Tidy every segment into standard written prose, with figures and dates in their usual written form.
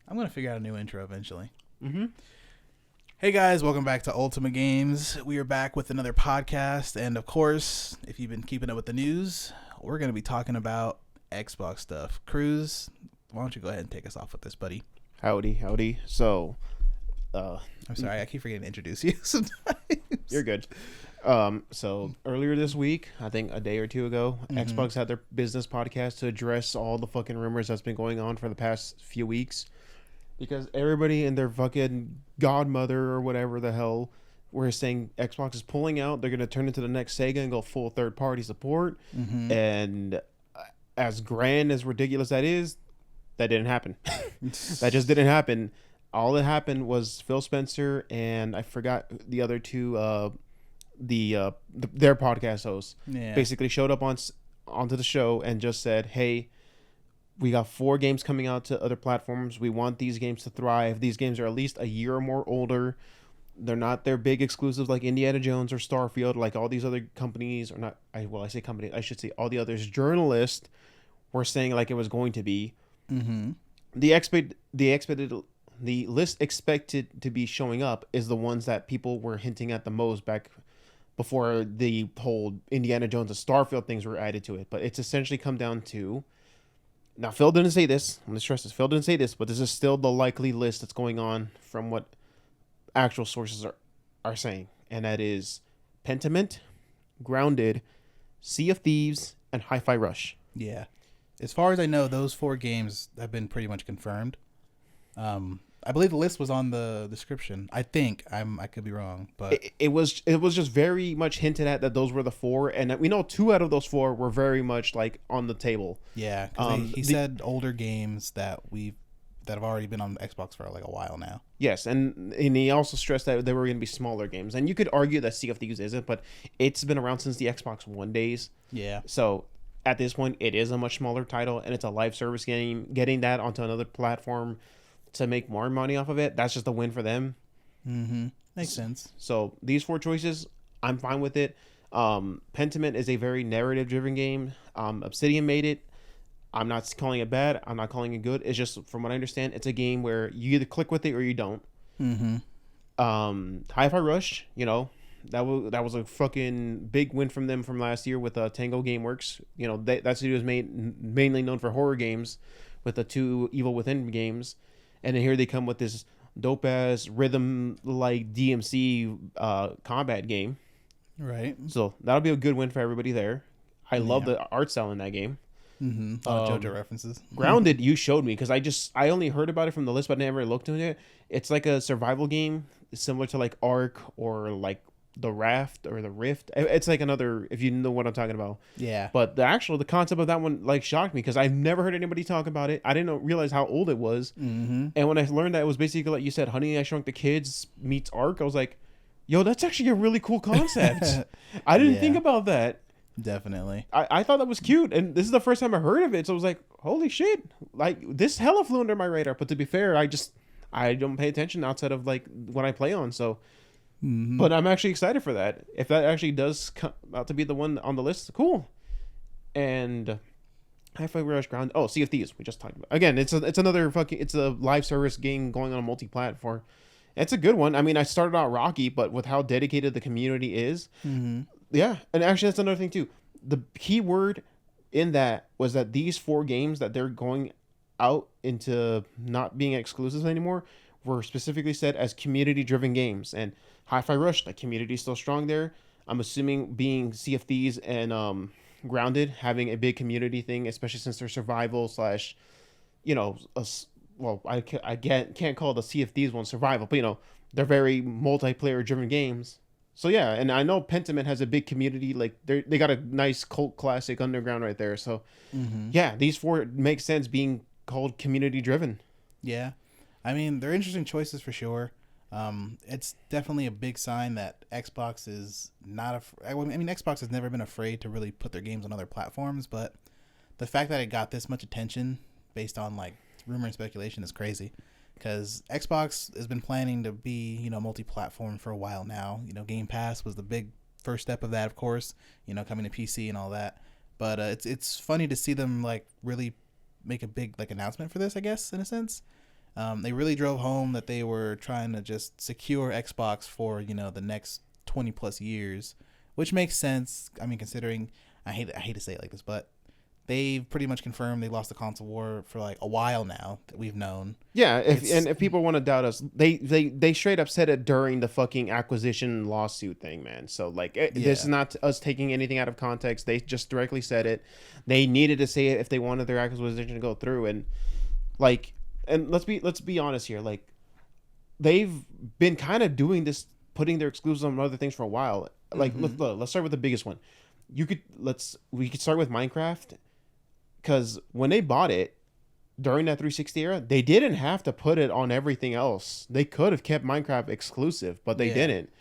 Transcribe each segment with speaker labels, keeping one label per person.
Speaker 1: I'm going to figure out a new intro eventually.
Speaker 2: Mm-hmm.
Speaker 1: Hey guys, welcome back to Ultima Games. We are back with another podcast, and of course, if you've been keeping up with the news, we're going to be talking about Xbox stuff. Cruz, why don't you go ahead and take us off with this, buddy?
Speaker 2: Howdy. So,
Speaker 1: I'm sorry, I keep forgetting to introduce you sometimes.
Speaker 2: you're good. So earlier this week, I think a day or two ago, Xbox had their business podcast to address all the fucking rumors that's been going on for the past few weeks. Because everybody and their fucking godmother or whatever the hell were saying Xbox is pulling out. They're going to turn into the next Sega and go full third-party support. And as grand as ridiculous that is, that didn't happen. That just didn't happen. All that happened was Phil Spencer and I forgot the other two, their podcast hosts, basically showed up onto the show and just said, hey, we got 4 games coming out to other platforms. We want these games to thrive. These games are at least a year or more older. They're not their big exclusives like Indiana Jones or Starfield, like all these other companies, or not. I say company. I should say all the others. Journalists were saying like it was going to be. The list expected to be showing up is the ones that people were hinting at the most back before the whole Indiana Jones and Starfield things were added to it. But it's essentially come down to. Now, Phil didn't say this. I'm going to stress this. Phil didn't say this, but this is still the likely list that's going on from what actual sources are saying. And that is Pentiment, Grounded, Sea of Thieves, and Hi-Fi Rush.
Speaker 1: Yeah. As far as I know, those 4 games have been pretty much confirmed. I believe the list was on the description. I think I could be wrong, but
Speaker 2: it was just very much hinted at that those were the 4, and we know 2 out of those 4 were very much like on the table.
Speaker 1: Yeah, he said older games that have already been on Xbox for like a while now.
Speaker 2: Yes, and he also stressed that they were going to be smaller games, and you could argue that Sea of Thieves isn't, but it's been around since the Xbox One days.
Speaker 1: Yeah.
Speaker 2: So at this point, it is a much smaller title, and it's a live service game. Getting that onto another platform to make more money off of it, that's just a win for them.
Speaker 1: Makes sense.
Speaker 2: So these 4 choices, I'm fine with it. Pentiment is a very narrative-driven game. Obsidian made it. I'm not calling it bad. I'm not calling it good. It's just, from what I understand, it's a game where you either click with it or you don't. Hi-Fi Rush, that was a fucking big win from them from last year with Tango Gameworks. That studio is mainly known for horror games with the 2 Evil Within games. And then here they come with this dope-ass rhythm-like DMC combat game.
Speaker 1: Right.
Speaker 2: So that'll be a good win for everybody there. I love the art style in that game.
Speaker 1: JoJo references.
Speaker 2: Grounded, you showed me, because I only heard about it from the list, but never looked into it. It's like a survival game, similar to like Ark or like the Raft or the Rift. It's like another, if you know what I'm talking about.
Speaker 1: Yeah.
Speaker 2: But the concept of that one like shocked me, because I've never heard anybody talk about it. I didn't realize how old it was. And when I learned that it was basically like you said, Honey, I Shrunk the Kids meets Ark, I was like, yo, that's actually a really cool concept. I didn't think about that.
Speaker 1: Definitely.
Speaker 2: I thought that was cute, and this is the first time I heard of it, so I was like, holy shit, like this hella flew under my radar. But to be fair, I don't pay attention outside of like when I play on, so but I'm actually excited for that. If that actually does come out to be the one on the list, cool. And Hi-Fi Rush, Ground. Oh, Sea of Thieves, we just talked about. Again, it's a live service game going on a multi-platform. It's a good one. I mean, I started out rocky, but with how dedicated the community is, yeah. And actually, that's another thing too. The key word in that was that these 4 games that they're going out into not being exclusives anymore were specifically said as community-driven games. And Hi-Fi Rush, the community is still strong there. I'm assuming being Sea of Thieves and Grounded having a big community thing, especially since they're survival slash, I can't call the Sea of Thieves one survival, but they're very multiplayer-driven games. So yeah, and I know Pentiment has a big community. Like they got a nice cult classic underground right there. So yeah, these 4 make sense being called community-driven.
Speaker 1: Yeah, I mean they're interesting choices for sure. It's definitely a big sign that Xbox is not Xbox has never been afraid to really put their games on other platforms, but the fact that it got this much attention based on like rumor and speculation is crazy, because Xbox has been planning to be, multi-platform for a while now. Game Pass was the big first step of that, of course, coming to PC and all that. But it's funny to see them like really make a big like announcement for this, I guess, in a sense. They really drove home that they were trying to just secure Xbox for, the next 20 plus years, which makes sense. I mean, considering I hate to say it like this, but they've pretty much confirmed they lost the console war for like a while now that we've known.
Speaker 2: Yeah, if people want to doubt us, they straight up said it during the fucking acquisition lawsuit thing, man. So like, this is not us taking anything out of context. They just directly said it. They needed to say it if they wanted their acquisition to go through, and like, and let's be honest here, like, they've been kind of doing this, putting their exclusives on other things for a while. Like, let's start with the biggest one. We could start with Minecraft, because when they bought it during that 360 era, they didn't have to put it on everything else. They could have kept Minecraft exclusive, but they didn't.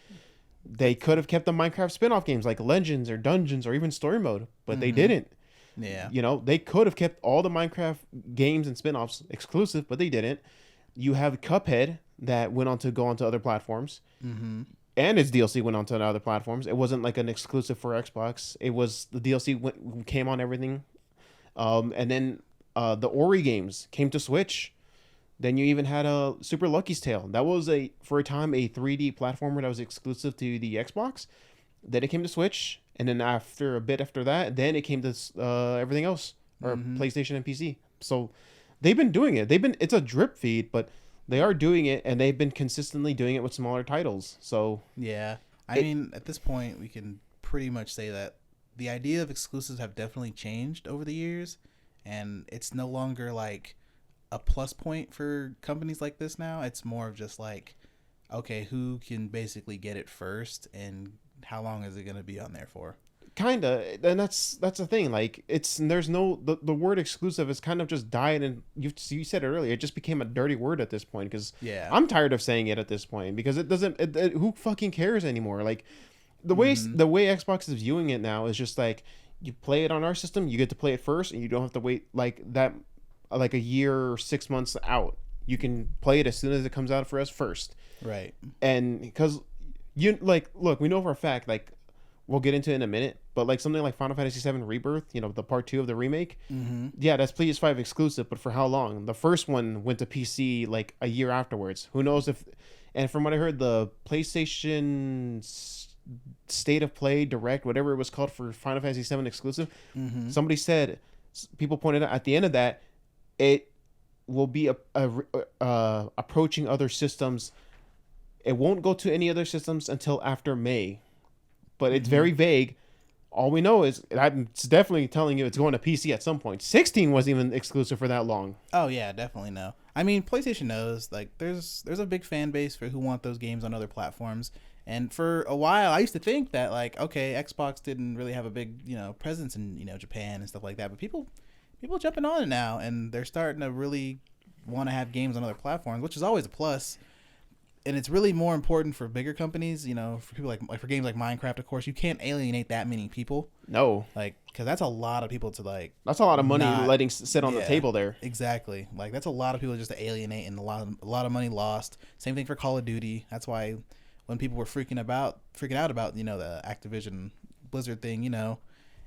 Speaker 2: They could have kept the Minecraft spin-off games like Legends or Dungeons or even Story Mode, but they didn't.
Speaker 1: Yeah.
Speaker 2: They could have kept all the Minecraft games and spin-offs exclusive, but they didn't. You have Cuphead that went on to go onto other platforms.
Speaker 1: Mm-hmm.
Speaker 2: And its DLC went on to other platforms. It wasn't like an exclusive for Xbox. It was the DLC came on everything. And then the Ori games came to Switch. Then you even had a Super Lucky's Tale. That was for a time a 3D platformer that was exclusive to the Xbox. Then it came to Switch, and then after a bit after that, then it came to everything else, or PlayStation and PC. So they've been doing it. It's a drip feed, but they are doing it, and they've been consistently doing it with smaller titles. So
Speaker 1: yeah, I mean, at this point, we can pretty much say that the idea of exclusives have definitely changed over the years, and it's no longer like a plus point for companies like this now. It's more of just like, okay, who can basically get it first, and how long is it going to be on there for?
Speaker 2: Kinda, and that's the thing. Like, there's no the word exclusive is kind of just died, and you said it earlier. It just became a dirty word at this point, because I'm tired of saying it at this point, because it doesn't. Who fucking cares anymore? Like, the way Xbox is viewing it now is just like, you play it on our system, you get to play it first, and you don't have to wait like that, like a year or 6 months out. You can play it as soon as it comes out for us first,
Speaker 1: right?
Speaker 2: And because look, we know for a fact, like, we'll get into it in a minute, but like something like Final Fantasy VII Rebirth, the part 2 of the remake, yeah, that's PS5 exclusive, but for how long? The first one went to PC like a year afterwards. Who knows if, and from what I heard, the PlayStation State of Play Direct, whatever it was called for Final Fantasy VII exclusive, somebody said, people pointed out at the end of that, it will be approaching other systems. It won't go to any other systems until after May, but it's very vague. All we know is, I'm definitely telling you, it's going to PC at some point. 16 wasn't even exclusive for that long.
Speaker 1: Oh yeah, definitely no. I mean, PlayStation knows, like, there's a big fan base for who want those games on other platforms. And for a while, I used to think that, like, okay, Xbox didn't really have a big, presence in, Japan and stuff like that. But people jumping on it now, and they're starting to really want to have games on other platforms, which is always a plus. And it's really more important for bigger companies, for people like for games like Minecraft, of course, you can't alienate that many people.
Speaker 2: No.
Speaker 1: Like, because that's a lot of people to, like...
Speaker 2: That's a lot of money letting sit on the table there.
Speaker 1: Exactly. Like, that's a lot of people just to alienate, and a lot of money lost. Same thing for Call of Duty. That's why when people were freaking out about, the Activision Blizzard thing,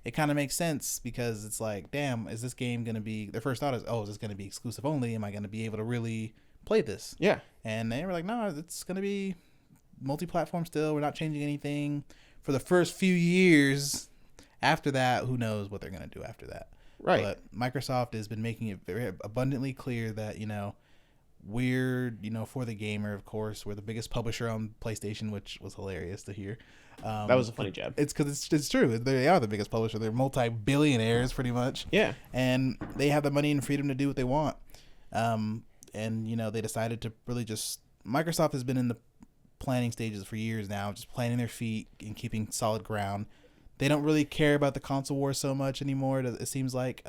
Speaker 1: it kind of makes sense, because it's like, damn, is this game going to be... Their first thought is, oh, is this going to be exclusive only? Am I going to be able to really play this?
Speaker 2: Yeah.
Speaker 1: And they were like, no, it's going to be multi-platform still. We're not changing anything for the first few years. After that, who knows what they're going to do after that.
Speaker 2: Right.
Speaker 1: But Microsoft has been making it very abundantly clear that, we're, for the gamer, of course. We're the biggest publisher on PlayStation, which was hilarious to hear.
Speaker 2: That was a funny jab.
Speaker 1: It's because it's true. They are the biggest publisher. They're multi-billionaires, pretty much.
Speaker 2: Yeah.
Speaker 1: And they have the money and freedom to do what they want. And, they decided to really just... Microsoft has been in the planning stages for years now, just planting their feet and keeping solid ground. They don't really care about the console war so much anymore, it seems like.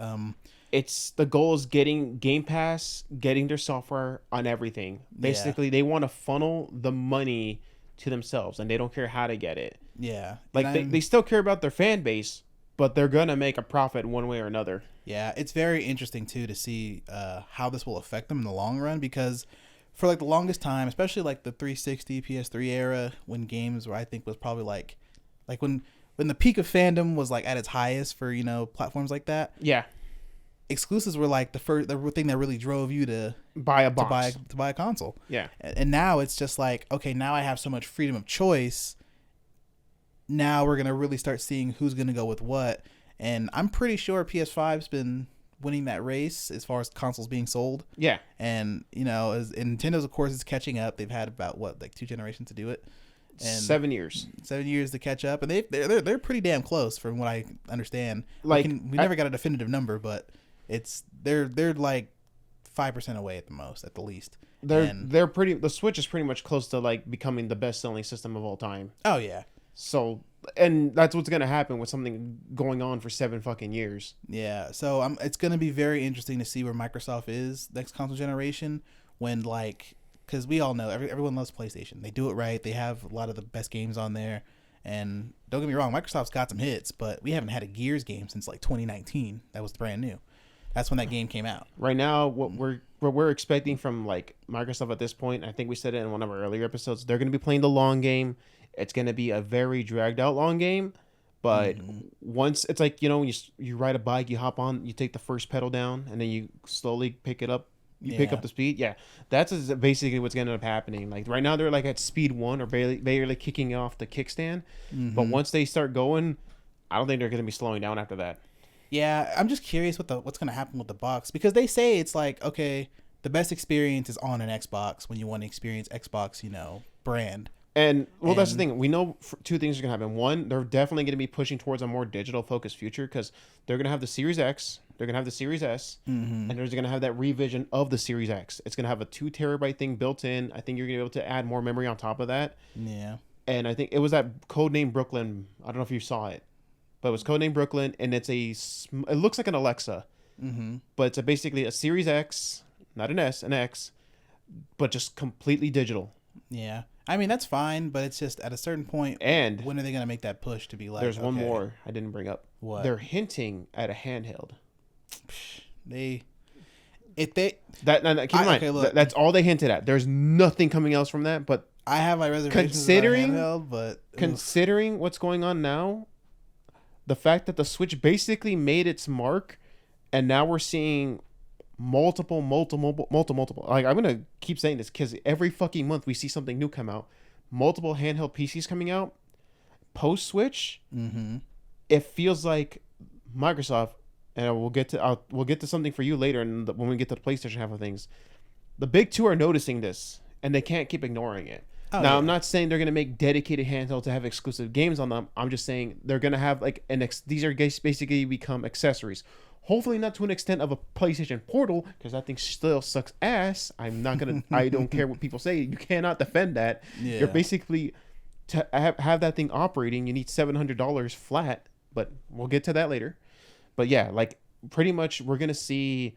Speaker 2: It's the goal is getting Game Pass, getting their software on everything. Basically, they want to funnel the money to themselves, and they don't care how to get it.
Speaker 1: Yeah.
Speaker 2: Like, they still care about their fan base, but they're going to make a profit one way or another.
Speaker 1: Yeah, it's very interesting, too, to see how this will affect them in the long run, because for, like, the longest time, especially, like, the 360, PS3 era, when games were, I think, was probably, like when the peak of fandom was, like, at its highest for, platforms like that.
Speaker 2: Yeah.
Speaker 1: exclusives were like the thing that really drove you to
Speaker 2: buy a box,
Speaker 1: to buy a console.
Speaker 2: Yeah.
Speaker 1: And now it's just like, okay, now I have so much freedom of choice. Now we're gonna really start seeing who's gonna go with what, and I'm pretty sure PS5's been winning that race as far as consoles being sold.
Speaker 2: Yeah.
Speaker 1: And as Nintendo's, of course, is catching up. They've had about 2 generations to do it.
Speaker 2: And 7 years.
Speaker 1: 7 years to catch up, and they're pretty damn close from what I understand.
Speaker 2: Like
Speaker 1: we never got a definitive number, but they're like 5% away at the least.
Speaker 2: They're pretty. The Switch is pretty much close to like becoming the best selling system of all time.
Speaker 1: Oh yeah.
Speaker 2: So, and that's what's gonna happen with something going on for 7 fucking years.
Speaker 1: Yeah. So it's gonna be very interesting to see where Microsoft is next console generation when because we all know everyone loves PlayStation. They do it right. They have a lot of the best games on there. And don't get me wrong, Microsoft's got some hits, but we haven't had a Gears game since 2019. That was brand new. That's when that game came out.
Speaker 2: Right now, what we're expecting from like Microsoft at this point, I think we said it in one of our earlier episodes, they're going to be playing the long game. It's going to be a very dragged out long game, but once it's like when you ride a bike, you hop on, you take the first pedal down, and then you slowly pick it up. You pick up the speed. Yeah, that's basically what's going to end up happening. Like right now, they're like at speed 1 or barely kicking off the kickstand, but once they start going, I don't think they're going to be slowing down after that.
Speaker 1: Yeah, I'm just curious what's going to happen with the box, because they say it's like, okay, the best experience is on an Xbox when you want to experience Xbox, brand.
Speaker 2: And that's the thing. We know 2 things are going to happen. One, they're definitely going to be pushing towards a more digital focused future because they're going to have the Series X, they're going to have the Series S, and they're going to have that revision of the Series X. It's going to have a 2 terabyte thing built in. I think you're going to be able to add more memory on top of that.
Speaker 1: Yeah.
Speaker 2: And I think it was that Codename Brooklyn. I don't know if you saw it, but it was Codename Brooklyn, and it looks like an Alexa, but it's basically a Series X, not an S, an X, but just completely digital.
Speaker 1: Yeah. I mean, that's fine, but it's just at a certain point,
Speaker 2: and
Speaker 1: when are they going to make that push to be like,
Speaker 2: there's one more I didn't bring up.
Speaker 1: What?
Speaker 2: They're hinting at a handheld.
Speaker 1: Keep in mind,
Speaker 2: that's all they hinted at. There's nothing coming else from that, but
Speaker 1: I have my reservations
Speaker 2: considering
Speaker 1: about handheld, but
Speaker 2: considering what's going on now, the fact that the Switch basically made its mark, and now we're seeing multiple. Like, I'm gonna keep saying this because every fucking month we see something new come out. Multiple handheld PCs coming out post Switch. It feels like Microsoft, and we'll get to something for you later, and when we get to the PlayStation half of things, the big 2 are noticing this, and they can't keep ignoring it. Now, yeah. I'm not saying they're going to make dedicated handhelds to have exclusive games on them. I'm just saying they're going to have these are basically become accessories. Hopefully not to an extent of a PlayStation Portal, because that thing still sucks ass. I don't care what people say. You cannot defend that. Yeah. You're basically, to have that thing operating, you need $700 flat, but we'll get to that later. But yeah, like pretty much we're going to see,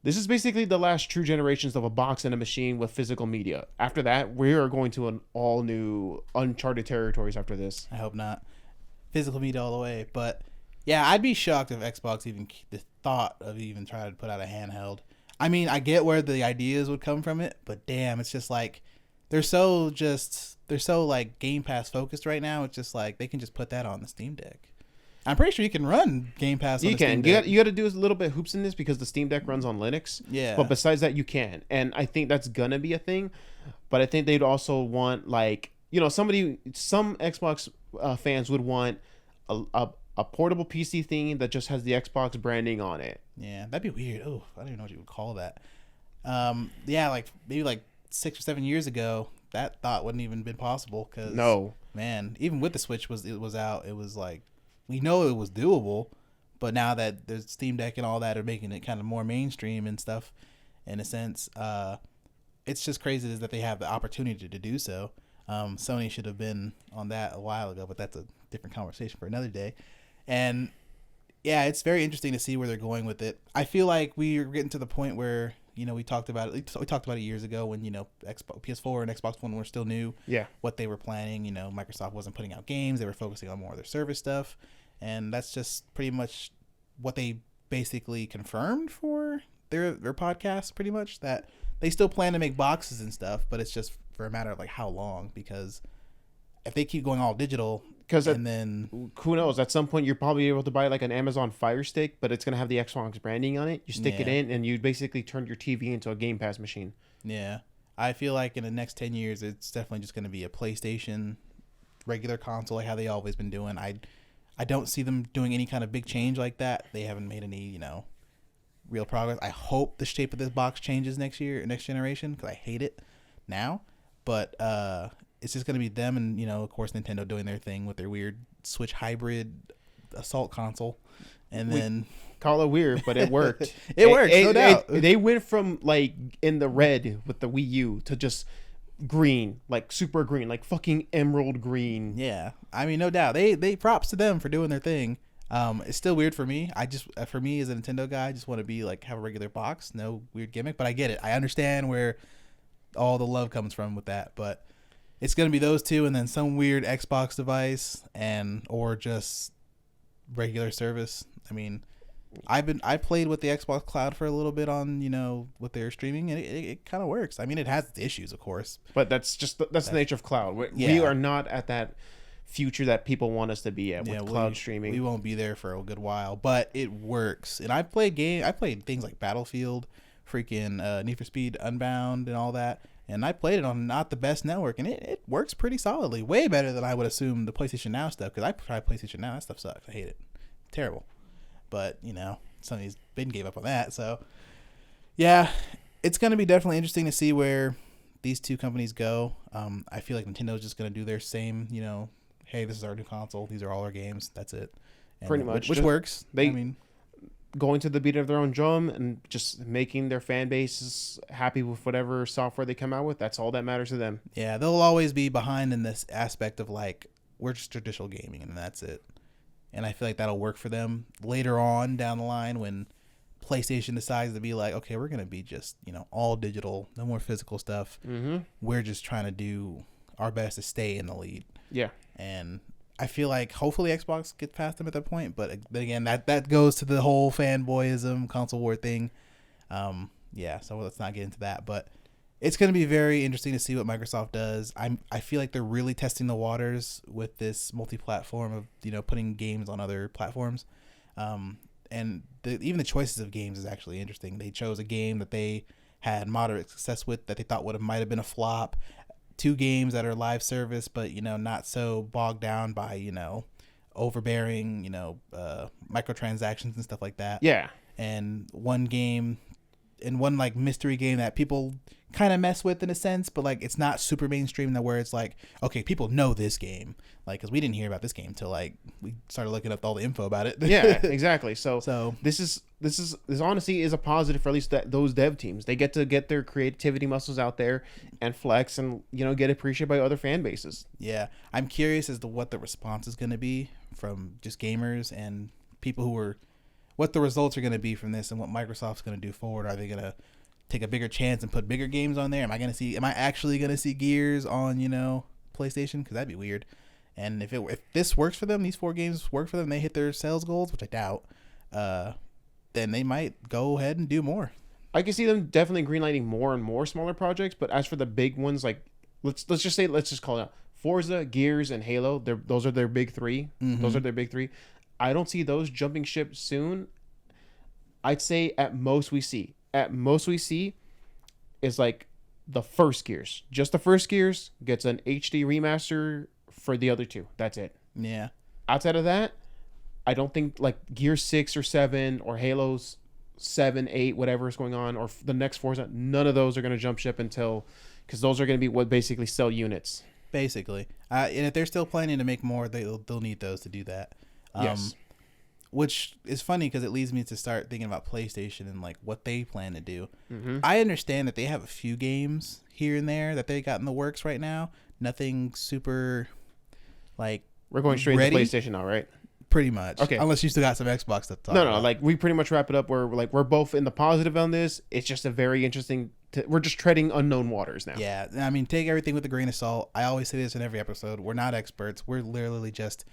Speaker 2: this is basically the last true generations of a box and a machine with physical media. After that, we are going to an all new uncharted territories after this.
Speaker 1: I hope not. Physical media all the way. But yeah, I'd be shocked if Xbox even the thought of even trying to put out a handheld. I mean, I get where the ideas would come from it, but damn, it's just like they're so like Game Pass focused right now. It's just like they can just put that on the Steam Deck. I'm pretty sure you can run Game Pass on the Steam Deck.
Speaker 2: You got to do a little bit of hoops in this because the Steam Deck runs on Linux.
Speaker 1: Yeah.
Speaker 2: But besides that, you can. And I think that's going to be a thing. But I think they'd also want, some Xbox fans would want a portable PC thing that just has the Xbox branding on it.
Speaker 1: Yeah, that'd be weird. Oh, I don't even know what you would call that. Yeah, maybe 6 or 7 years ago, that thought wouldn't even been possible. Cause,
Speaker 2: no.
Speaker 1: Man, even with the Switch was out, it was like, we know it was doable, but now that there's Steam Deck and all that are making it kind of more mainstream and stuff, in a sense, it's just crazy that they have the opportunity to do so. Sony should have been on that a while ago, but that's a different conversation for another day. And yeah, it's very interesting to see where they're going with it. I feel like we're getting to the point where, we talked about it. We talked about it years ago when, PS4 and Xbox One were still new.
Speaker 2: Yeah. What
Speaker 1: they were planning. Microsoft wasn't putting out games. They were focusing on more of their service stuff. And that's just pretty much what they basically confirmed for their podcast, pretty much, that they still plan to make boxes and stuff, but it's just for a matter of how long, because if they keep going all digital,
Speaker 2: Because
Speaker 1: and then
Speaker 2: who knows? At some point, you're probably able to buy like an Amazon Fire Stick, but it's gonna have the Xbox branding on it. You stick it
Speaker 1: yeah,
Speaker 2: in, and you basically turn your TV into a Game Pass machine.
Speaker 1: yeah. I feel like in the next 10 years, it's definitely just going to be a PlayStation regular console, like how they always been doing. I don't see them doing any kind of big change like that. They haven't made any, real progress. I hope the shape of this box changes next year, next generation, because I hate it now. But it's just going to be them and, of course, Nintendo doing their thing with their weird Switch hybrid assault console. And then
Speaker 2: call it weird, but it worked.
Speaker 1: It works, no doubt.
Speaker 2: They went from like in the red with the Wii U to just green, like super green, like fucking emerald green.
Speaker 1: Yeah, I mean, no doubt. They props to them for doing their thing. It's still weird for me. For me as a Nintendo guy, I just want to be like have a regular box, no weird gimmick. But I get it. I understand where all the love comes from with that. But it's gonna be those two, and then some weird Xbox device, or just regular service. I mean, I played with the Xbox Cloud for a little bit on with their streaming, and it kind of works. I mean, it has its issues, of course,
Speaker 2: but that's the nature of cloud. We are not at that future that people want us to be at with cloud streaming.
Speaker 1: We won't be there for a good while, but it works. And I played things like Battlefield, freaking Need for Speed Unbound, and all that. And I played it on not the best network, and it works pretty solidly, way better than I would assume the PlayStation Now stuff. Because I tried PlayStation Now, that stuff sucks. I hate it, terrible. But Sony's been gave up on that. So yeah, it's gonna be definitely interesting to see where these two companies go. I feel like Nintendo's just gonna do their same. Hey, this is our new console. These are all our games. That's it. And
Speaker 2: pretty much,
Speaker 1: which works.
Speaker 2: Going to the beat of their own drum and just making their fan bases happy with whatever software they come out with. That's all that matters to them.
Speaker 1: Yeah, they'll always be behind in this aspect of like we're just traditional gaming and that's it. And I feel like that'll work for them later on down the line when PlayStation decides to be like, okay, we're gonna be just all digital, no more physical stuff.
Speaker 2: Mm-hmm.
Speaker 1: We're just trying to do our best to stay in the lead.
Speaker 2: Yeah,
Speaker 1: and I feel like hopefully Xbox gets past them at that point. But again, that goes to the whole fanboyism console war thing. Yeah, so let's not get into that. But it's going to be very interesting to see what Microsoft does. I feel like they're really testing the waters with this multi-platform of putting games on other platforms. And even the choices of games is actually interesting. They chose a game that they had moderate success with that they thought might have been a flop. 2 games that are live service, but not so bogged down by overbearing microtransactions and stuff like that.
Speaker 2: Yeah,
Speaker 1: and one game, and one like mystery game that people kind of mess with in a sense, but like it's not super mainstream. That where it's like, okay, people know this game, like because we didn't hear about this game till like we started looking up all the info about it.
Speaker 2: Yeah, exactly. So this honestly is a positive for at least those dev teams. They get to get their creativity muscles out there and flex, and get appreciated by other fan bases.
Speaker 1: Yeah, I'm curious as to what the response is going to be from just gamers and people who are, what the results are going to be from this, and what Microsoft's going to do forward. Are they going to take a bigger chance and put bigger games on there? Am I actually going to see Gears on PlayStation? Because that'd be weird. And if this works for them, these 4 games work for them, they hit their sales goals, which I doubt, then they might go ahead and do more.
Speaker 2: I can see them definitely greenlighting more and more smaller projects, but as for the big ones, like let's just call it out. Forza, Gears, and Halo, those are their big 3. Mm-hmm. Those are their big 3. I don't see those jumping ship soon. I'd say at most we see is like the first Gears. Just the first Gears gets an HD remaster for the other 2. That's it.
Speaker 1: Yeah.
Speaker 2: Outside of that, I don't think like Gears 6 or 7 or Halo's 7, 8, whatever is going on, or the next Forza, none of those are going to jump ship because those are going to be what basically sell units.
Speaker 1: Basically. And if they're still planning to make more, they'll need those to do that.
Speaker 2: Yes.
Speaker 1: Which is funny because it leads me to start thinking about PlayStation and like what they plan to do.
Speaker 2: Mm-hmm.
Speaker 1: I understand that they have a few games here and there that they got in the works right now. Nothing super like
Speaker 2: we're going straight
Speaker 1: ready.
Speaker 2: to PlayStation now, right?
Speaker 1: Pretty much.
Speaker 2: Okay.
Speaker 1: Unless you still got some Xbox stuff to talk
Speaker 2: No,
Speaker 1: about.
Speaker 2: like we pretty much wrap it up. We're both in the positive on this. It's just a very interesting. We're just treading unknown waters now.
Speaker 1: Yeah, I mean, take everything with a grain of salt. I always say this in every episode. We're not experts. We're literally just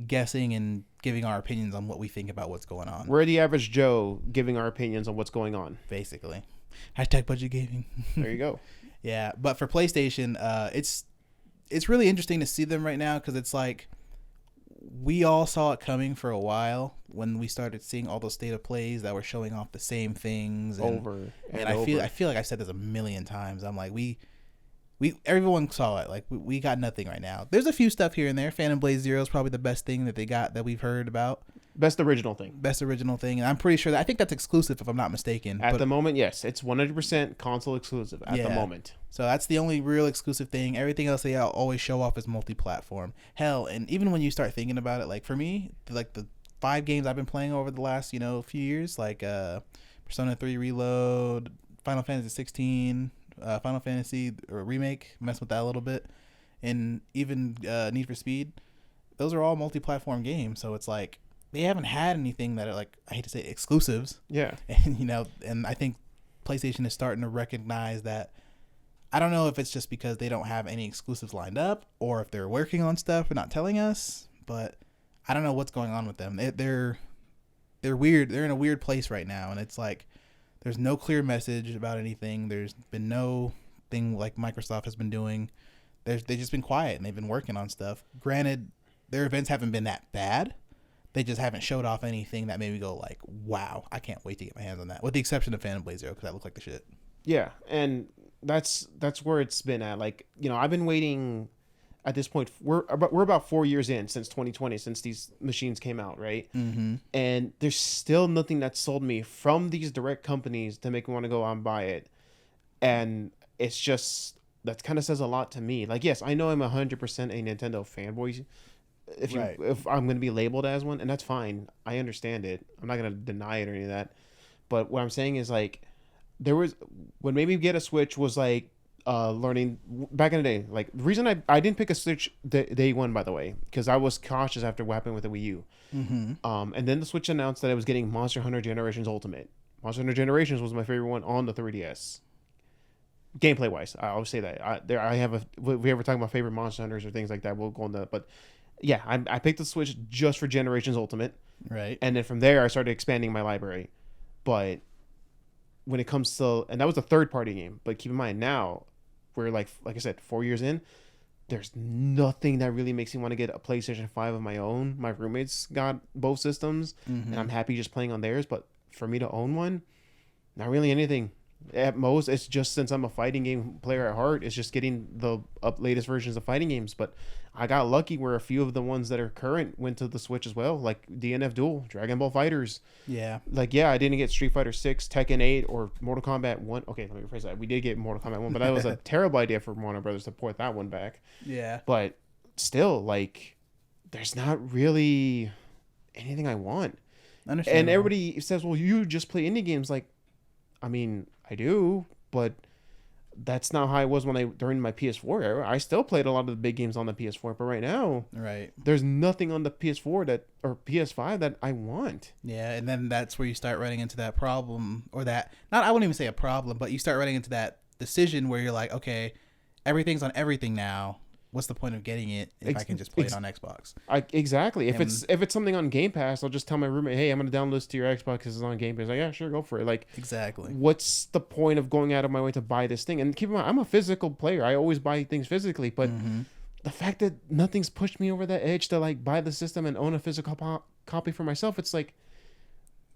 Speaker 1: guessing and giving our opinions on what we think about what's going on.
Speaker 2: We're the average Joe giving our opinions on what's going on.
Speaker 1: Basically. Hashtag budget gaming.
Speaker 2: There you go.
Speaker 1: Yeah, but for PlayStation, it's really interesting to see them right now because it's like we all saw it coming for a while when we started seeing all those state of plays that were showing off the same things
Speaker 2: over
Speaker 1: and
Speaker 2: over.
Speaker 1: I feel like I've said this a million times. I'm like we everyone saw it. Like we got nothing right now. There's a few stuff here and there. Phantom Blade Zero is probably the best thing that they got that we've heard about.
Speaker 2: Best original thing.
Speaker 1: And I'm pretty sure that I think that's exclusive if I'm not mistaken.
Speaker 2: At the moment, yes, it's 100% console exclusive at the moment.
Speaker 1: So that's the only real exclusive thing. Everything else they always show off is multi-platform. Hell, and even when you start thinking about it, like for me, like the 5 games I've been playing over the last few years, like Persona 3 Reload, Final Fantasy 16, Final Fantasy or remake, mess with that a little bit, and even Need for Speed. Those are all multi-platform games, so it's like they haven't had anything that are like, I hate to say it, exclusives.
Speaker 2: Yeah.
Speaker 1: And and I think PlayStation is starting to recognize that. I don't know if it's just because they don't have any exclusives lined up or if they're working on stuff and not telling us, but I don't know what's going on with them. They're weird. They're in a weird place right now, and it's like there's no clear message about anything. There's been no thing like Microsoft has been doing. They've just been quiet and they've been working on stuff. Granted, their events haven't been that bad. They just haven't showed off anything that made me go like, wow, I can't wait to get my hands on that. With the exception of Phantom Blade Zero, because that looked like the shit.
Speaker 2: Yeah, and that's where it's been at. Like, I've been waiting. At this point, we're about 4 years in since 2020, since these machines came out, right?
Speaker 1: Mm-hmm.
Speaker 2: And there's still nothing that sold me from these direct companies to make me want to go out and buy it. And it's just, that kind of says a lot to me. Like, yes, I know I'm 100% a Nintendo fanboy. If I'm going to be labeled as one, and that's fine. I understand it. I'm not going to deny it or any of that. But what I'm saying is, like, there was, when maybe get a Switch was like, learning back in the day, like the reason I didn't pick a Switch day one, by the way, because I was cautious after what happened with the Wii U.
Speaker 1: Mm-hmm.
Speaker 2: And then the Switch announced that it was getting Monster Hunter Generations Ultimate. Monster Hunter Generations was my favorite one on the 3DS. Gameplay wise, I always say that. I have if we ever talk about favorite Monster Hunters or things like that, we'll go on that. But yeah, I picked the Switch just for Generations Ultimate.
Speaker 1: Right.
Speaker 2: And then from there, I started expanding my library. But when it comes to, and that was a third party game, but keep in mind now, we're like I said, 4 years in, there's nothing that really makes me want to get a PlayStation 5 of my own. My roommates got both systems,
Speaker 1: Mm-hmm.
Speaker 2: and I'm happy just playing on theirs. But for me to own one, not really anything. At most, it's just, since I'm a fighting game player at heart, it's just getting the latest versions of fighting games. But I got lucky where a few of the ones that are current went to the Switch as well, like DNF Duel, Dragon Ball FighterZ.
Speaker 1: Yeah.
Speaker 2: Like, yeah, I didn't get Street Fighter 6, Tekken 8, or Mortal Kombat 1. Okay, let me rephrase that. We did get Mortal Kombat 1, but that was a terrible idea for Warner Brothers to port that one back.
Speaker 1: Yeah.
Speaker 2: But still, like, there's not really anything I want. And everybody says, well, you just play indie games. Like, I mean, I do, but that's not how I was during my PS4 era. I still played a lot of the big games on the PS4, but right now,
Speaker 1: right,
Speaker 2: there's nothing on the PS4 or PS5 that I want.
Speaker 1: Yeah, and then that's where you start running into that problem, or that, not, I wouldn't even say a problem, but you start running into that decision where you're like, okay, everything's on everything now. What's the point of getting it if I can just play it on Xbox?
Speaker 2: Exactly. If it's something on Game Pass, I'll just tell my roommate, hey, I'm going to download this to your Xbox because it's on Game Pass. Like, yeah, sure, go for it. Like,
Speaker 1: exactly.
Speaker 2: What's the point of going out of my way to buy this thing? And keep in mind, I'm a physical player. I always buy things physically, but the fact that nothing's pushed me over that edge to like buy the system and own a physical copy for myself, it's like,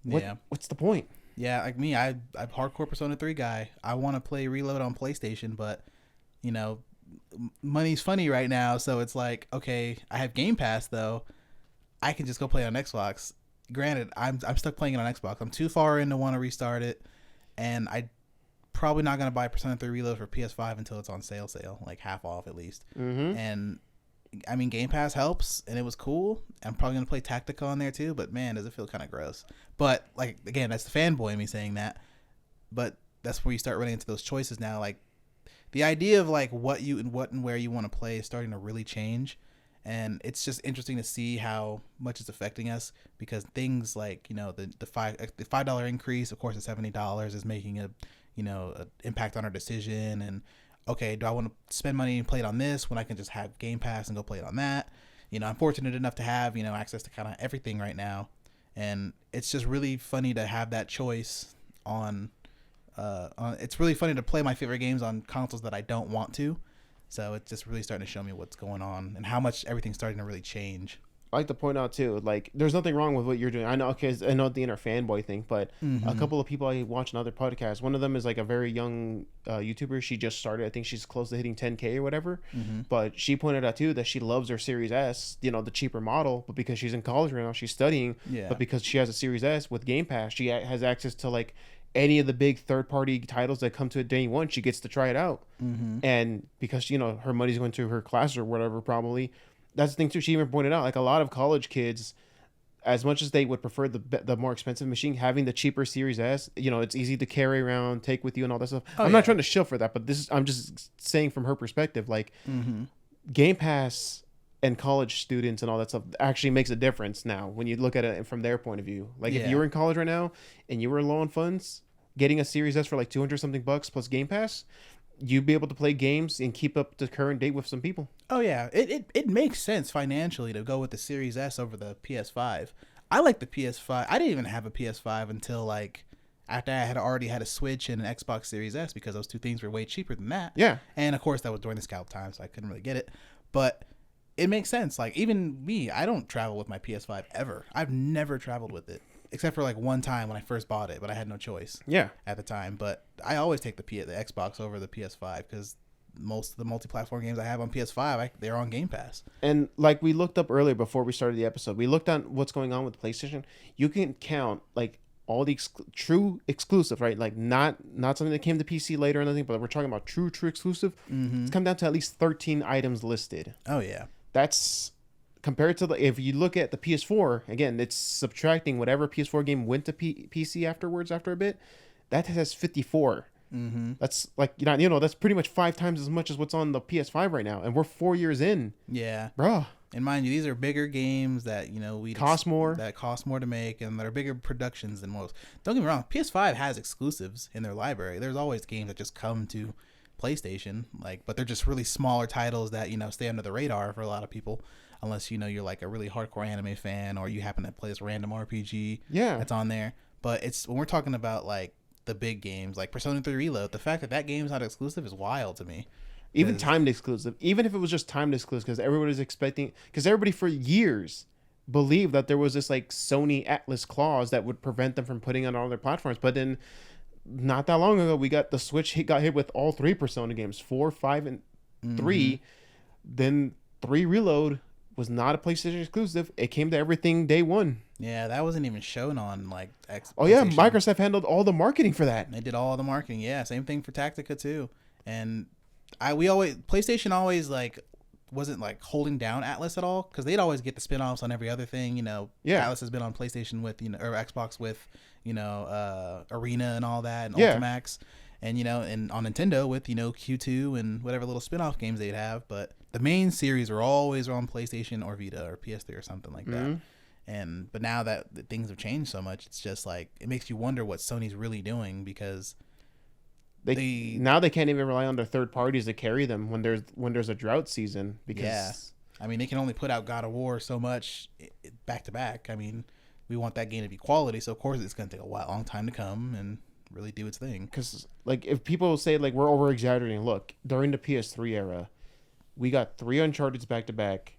Speaker 2: what's the point?
Speaker 1: Yeah, like me, I'm hardcore Persona 3 guy. I want to play Reload on PlayStation, but money's funny right now, so it's like, okay, I have Game Pass though. I can just go play on Xbox. Granted, I'm stuck playing it on Xbox. I'm too far in to want to restart it, and I probably not gonna buy Persona 3 Reload for PS5 until it's on sale, like half off at least. And I mean, Game Pass helps, and it was cool. I'm probably gonna play Tactica on there too, but man, does it feel kind of gross. But like, again, that's the fanboy in me saying that. But that's where you start running into those choices now, like. The idea of like what and where you want to play is starting to really change, and it's just interesting to see how much it's affecting us, because things like the $5 increase, of course, at $70 is making a impact on our decision. And okay, do I want to spend money and play it on this when I can just have Game Pass and go play it on that? I'm fortunate enough to have access to kind of everything right now, and it's just really funny to have that choice on. It's really funny to play my favorite games on consoles that I don't want to, so it's just really starting to show me what's going on and how much everything's starting to really change.
Speaker 2: I like to point out too, like there's nothing wrong with what you're doing. I know, because I know the inner fanboy thing, but a couple of people I watch on other podcasts. One of them is like a very young YouTuber. She just started. I think she's close to hitting 10K or whatever. But she pointed out too that she loves her Series S, the cheaper model, but because she's in college right now, she's studying.
Speaker 1: Yeah.
Speaker 2: But because she has a Series S with Game Pass, she has access to like any of the big third-party titles that come to it day one. She gets to try it out, and because her money's going to her class or whatever, probably. That's the thing too. She even pointed out, like, a lot of college kids, as much as they would prefer the more expensive machine, having the cheaper Series S, it's easy to carry around, take with you, and all that stuff. I'm not trying to shill for that, but I'm just saying from her perspective, like, Game Pass and college students and all that stuff actually makes a difference now when you look at it from their point of view. Like, if you were in college right now and you were low on funds, getting a Series S for like $200 something plus Game Pass, you'd be able to play games and keep up to current date with some people.
Speaker 1: Oh yeah, it makes sense financially to go with the Series S over the PS5. I like the PS5. I didn't even have a PS5 until like after I had already had a Switch and an Xbox Series S, because those two things were way cheaper than that.
Speaker 2: Yeah.
Speaker 1: And of course that was during the scalp time, so I couldn't really get it. But it makes sense. Like, even me, I don't travel with my PS5 ever. I've never traveled with it. Except for like one time when I first bought it, but I had no choice.
Speaker 2: Yeah.
Speaker 1: At the time, but I always take the Xbox over the PS5 because most of the multi-platform games I have on PS5, they're on Game Pass.
Speaker 2: And like we looked up earlier before we started the episode, we looked at what's going on with PlayStation. You can count like all the true exclusive, right? Like not something that came to PC later or anything, but we're talking about true exclusive. It's come down to at least 13 items listed.
Speaker 1: Oh yeah,
Speaker 2: that's compared to if you look at the PS4, again, it's subtracting whatever PS4 game went to PC afterwards after a bit. That has 54. That's like, that's pretty much 5 times as much as what's on the PS5 right now, and we're 4 years in.
Speaker 1: Yeah,
Speaker 2: bro.
Speaker 1: And mind you, these are bigger games that
Speaker 2: cost more
Speaker 1: to make, and they're bigger productions than most. Don't get me wrong, PS5 has exclusives in their library. There's always games that just come to PlayStation, but they're just really smaller titles that stay under the radar for a lot of people. Unless you're like a really hardcore anime fan, or you happen to play this random RPG that's on there. But it's when we're talking about like the big games like Persona 3 Reload, the fact that game's not exclusive is wild to me.
Speaker 2: Even timed exclusive, even if it was just timed exclusive, because everybody's expecting, because everybody for years believed that there was this like Sony Atlas clause that would prevent them from putting it on other platforms. But then not that long ago, we got the Switch got hit with all 3 Persona games, 4, 5, and 3. Then 3 Reload was not a PlayStation exclusive. It came to everything day one.
Speaker 1: Yeah, that wasn't even shown on like X.
Speaker 2: Oh yeah, Microsoft handled all the marketing for that.
Speaker 1: They did all the marketing. Yeah, same thing for Tactica too. And PlayStation always like wasn't like holding down Atlas at all, because they'd always get the spin-offs on every other thing. Atlas has been on PlayStation with or Xbox with Arena and all that, and Ultimax. And and on Nintendo with Q2 and whatever little spin-off games they'd have, but the main series were always on PlayStation or Vita or PS3 or something like that. But now that things have changed so much, it's just like it makes you wonder what Sony's really doing, because
Speaker 2: now they can't even rely on their third parties to carry them when there's a drought season, because
Speaker 1: I mean, they can only put out God of War so much back to back. I mean, we want that game to be quality, so of course it's going to take a long time to come and really do its thing.
Speaker 2: Because like if people say like we're over exaggerating, look, during the PS3 era, we got 3 Uncharted's back to back.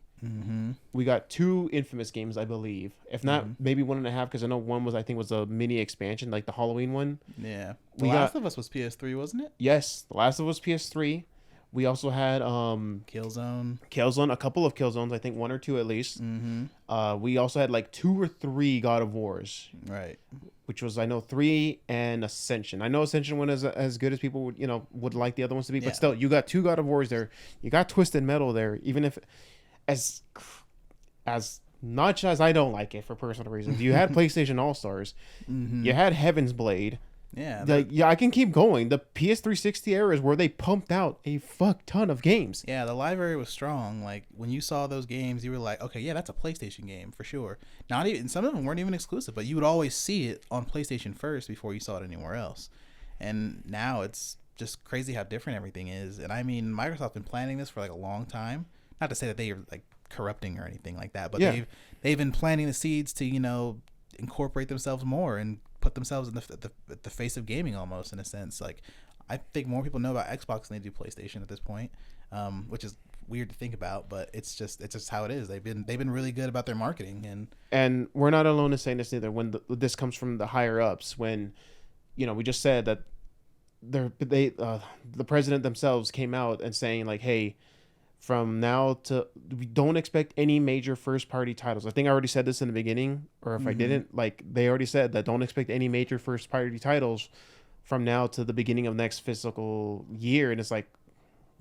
Speaker 2: We got 2 Infamous games, I believe. If not, maybe 1.5, because I know one was a mini expansion, like the Halloween one.
Speaker 1: Yeah, The Last of Us was PS3, wasn't it?
Speaker 2: Yes, The Last of Us PS3. We also had
Speaker 1: Killzone,
Speaker 2: a couple of Killzones, I think 1 or 2 at least. We also had like 2 or 3 God of Wars,
Speaker 1: right?
Speaker 2: Which was, I know, 3 and Ascension. I know Ascension wasn't as good as people would like the other ones to be, but still, you got 2 God of Wars there. You got Twisted Metal there, even if as much as I don't like it for personal reasons. You had PlayStation All-Stars. You had Heaven's Blade.
Speaker 1: Yeah,
Speaker 2: I can keep going. The PS360 era is where they pumped out a fuck ton of games.
Speaker 1: Yeah, the library was strong. Like when you saw those games, you were like, okay, yeah, that's a PlayStation game for sure. Not even some of them weren't even exclusive, but you would always see it on PlayStation first before you saw it anywhere else. And now it's just crazy how different everything is. And I mean, Microsoft's been planning this for like a long time. Not to say that they are like corrupting or anything like that, but they've been planting the seeds to incorporate themselves more and put themselves in the face of gaming almost, in a sense. Like I think more people know about Xbox than they do PlayStation at this point, which is weird to think about, but it's just how it is. They've been really good about their marketing,
Speaker 2: And we're not alone in saying this either. When this comes from the higher ups, when we just said that the president themselves came out and saying like, hey, from now to we don't expect any major first party titles. I think I already said this in the beginning, or if I didn't, like they already said that don't expect any major first party titles from now to the beginning of next fiscal year. And it's like,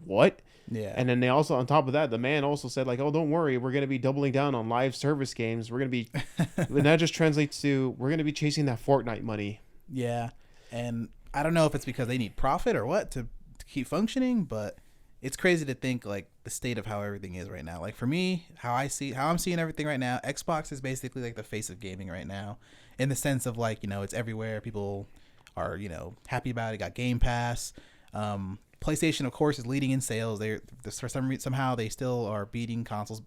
Speaker 2: what?
Speaker 1: yeah,
Speaker 2: And then they also, on top of that, the man also said like, oh, don't worry, we're going to be doubling down on live service games. We're going to be, and that just translates to, we're going to be chasing that Fortnite money.
Speaker 1: yeah. And I don't know if it's because they need profit or what to keep functioning, but it's crazy to think like the state of how everything is right now. Like for me, how I'm seeing everything right now, Xbox is basically like the face of gaming right now, in the sense of like, it's everywhere. People are, happy about it. Got Game Pass. PlayStation, of course, is leading in sales. They're for some reason, somehow they still are beating consoles.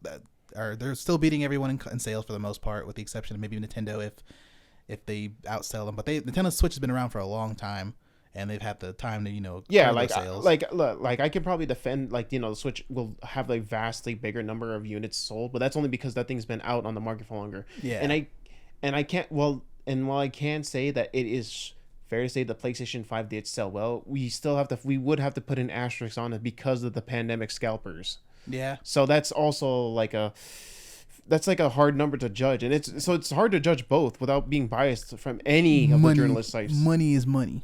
Speaker 1: They're still beating everyone in sales for the most part, with the exception of maybe Nintendo if they outsell them. But Nintendo Switch has been around for a long time, and they've had the time to
Speaker 2: Yeah,
Speaker 1: grow
Speaker 2: like
Speaker 1: their sales.
Speaker 2: like I can probably defend like the Switch will have a vastly bigger number of units sold, but that's only because that thing's been out on the market for longer.
Speaker 1: Yeah,
Speaker 2: and I can't while I can say that it is fair to say the PlayStation 5 did sell well, we would have to put an asterisk on it because of the pandemic scalpers.
Speaker 1: yeah.
Speaker 2: So that's also like a hard number to judge, and it's hard to judge both without being biased from any of the journalist sites.
Speaker 1: Money is money.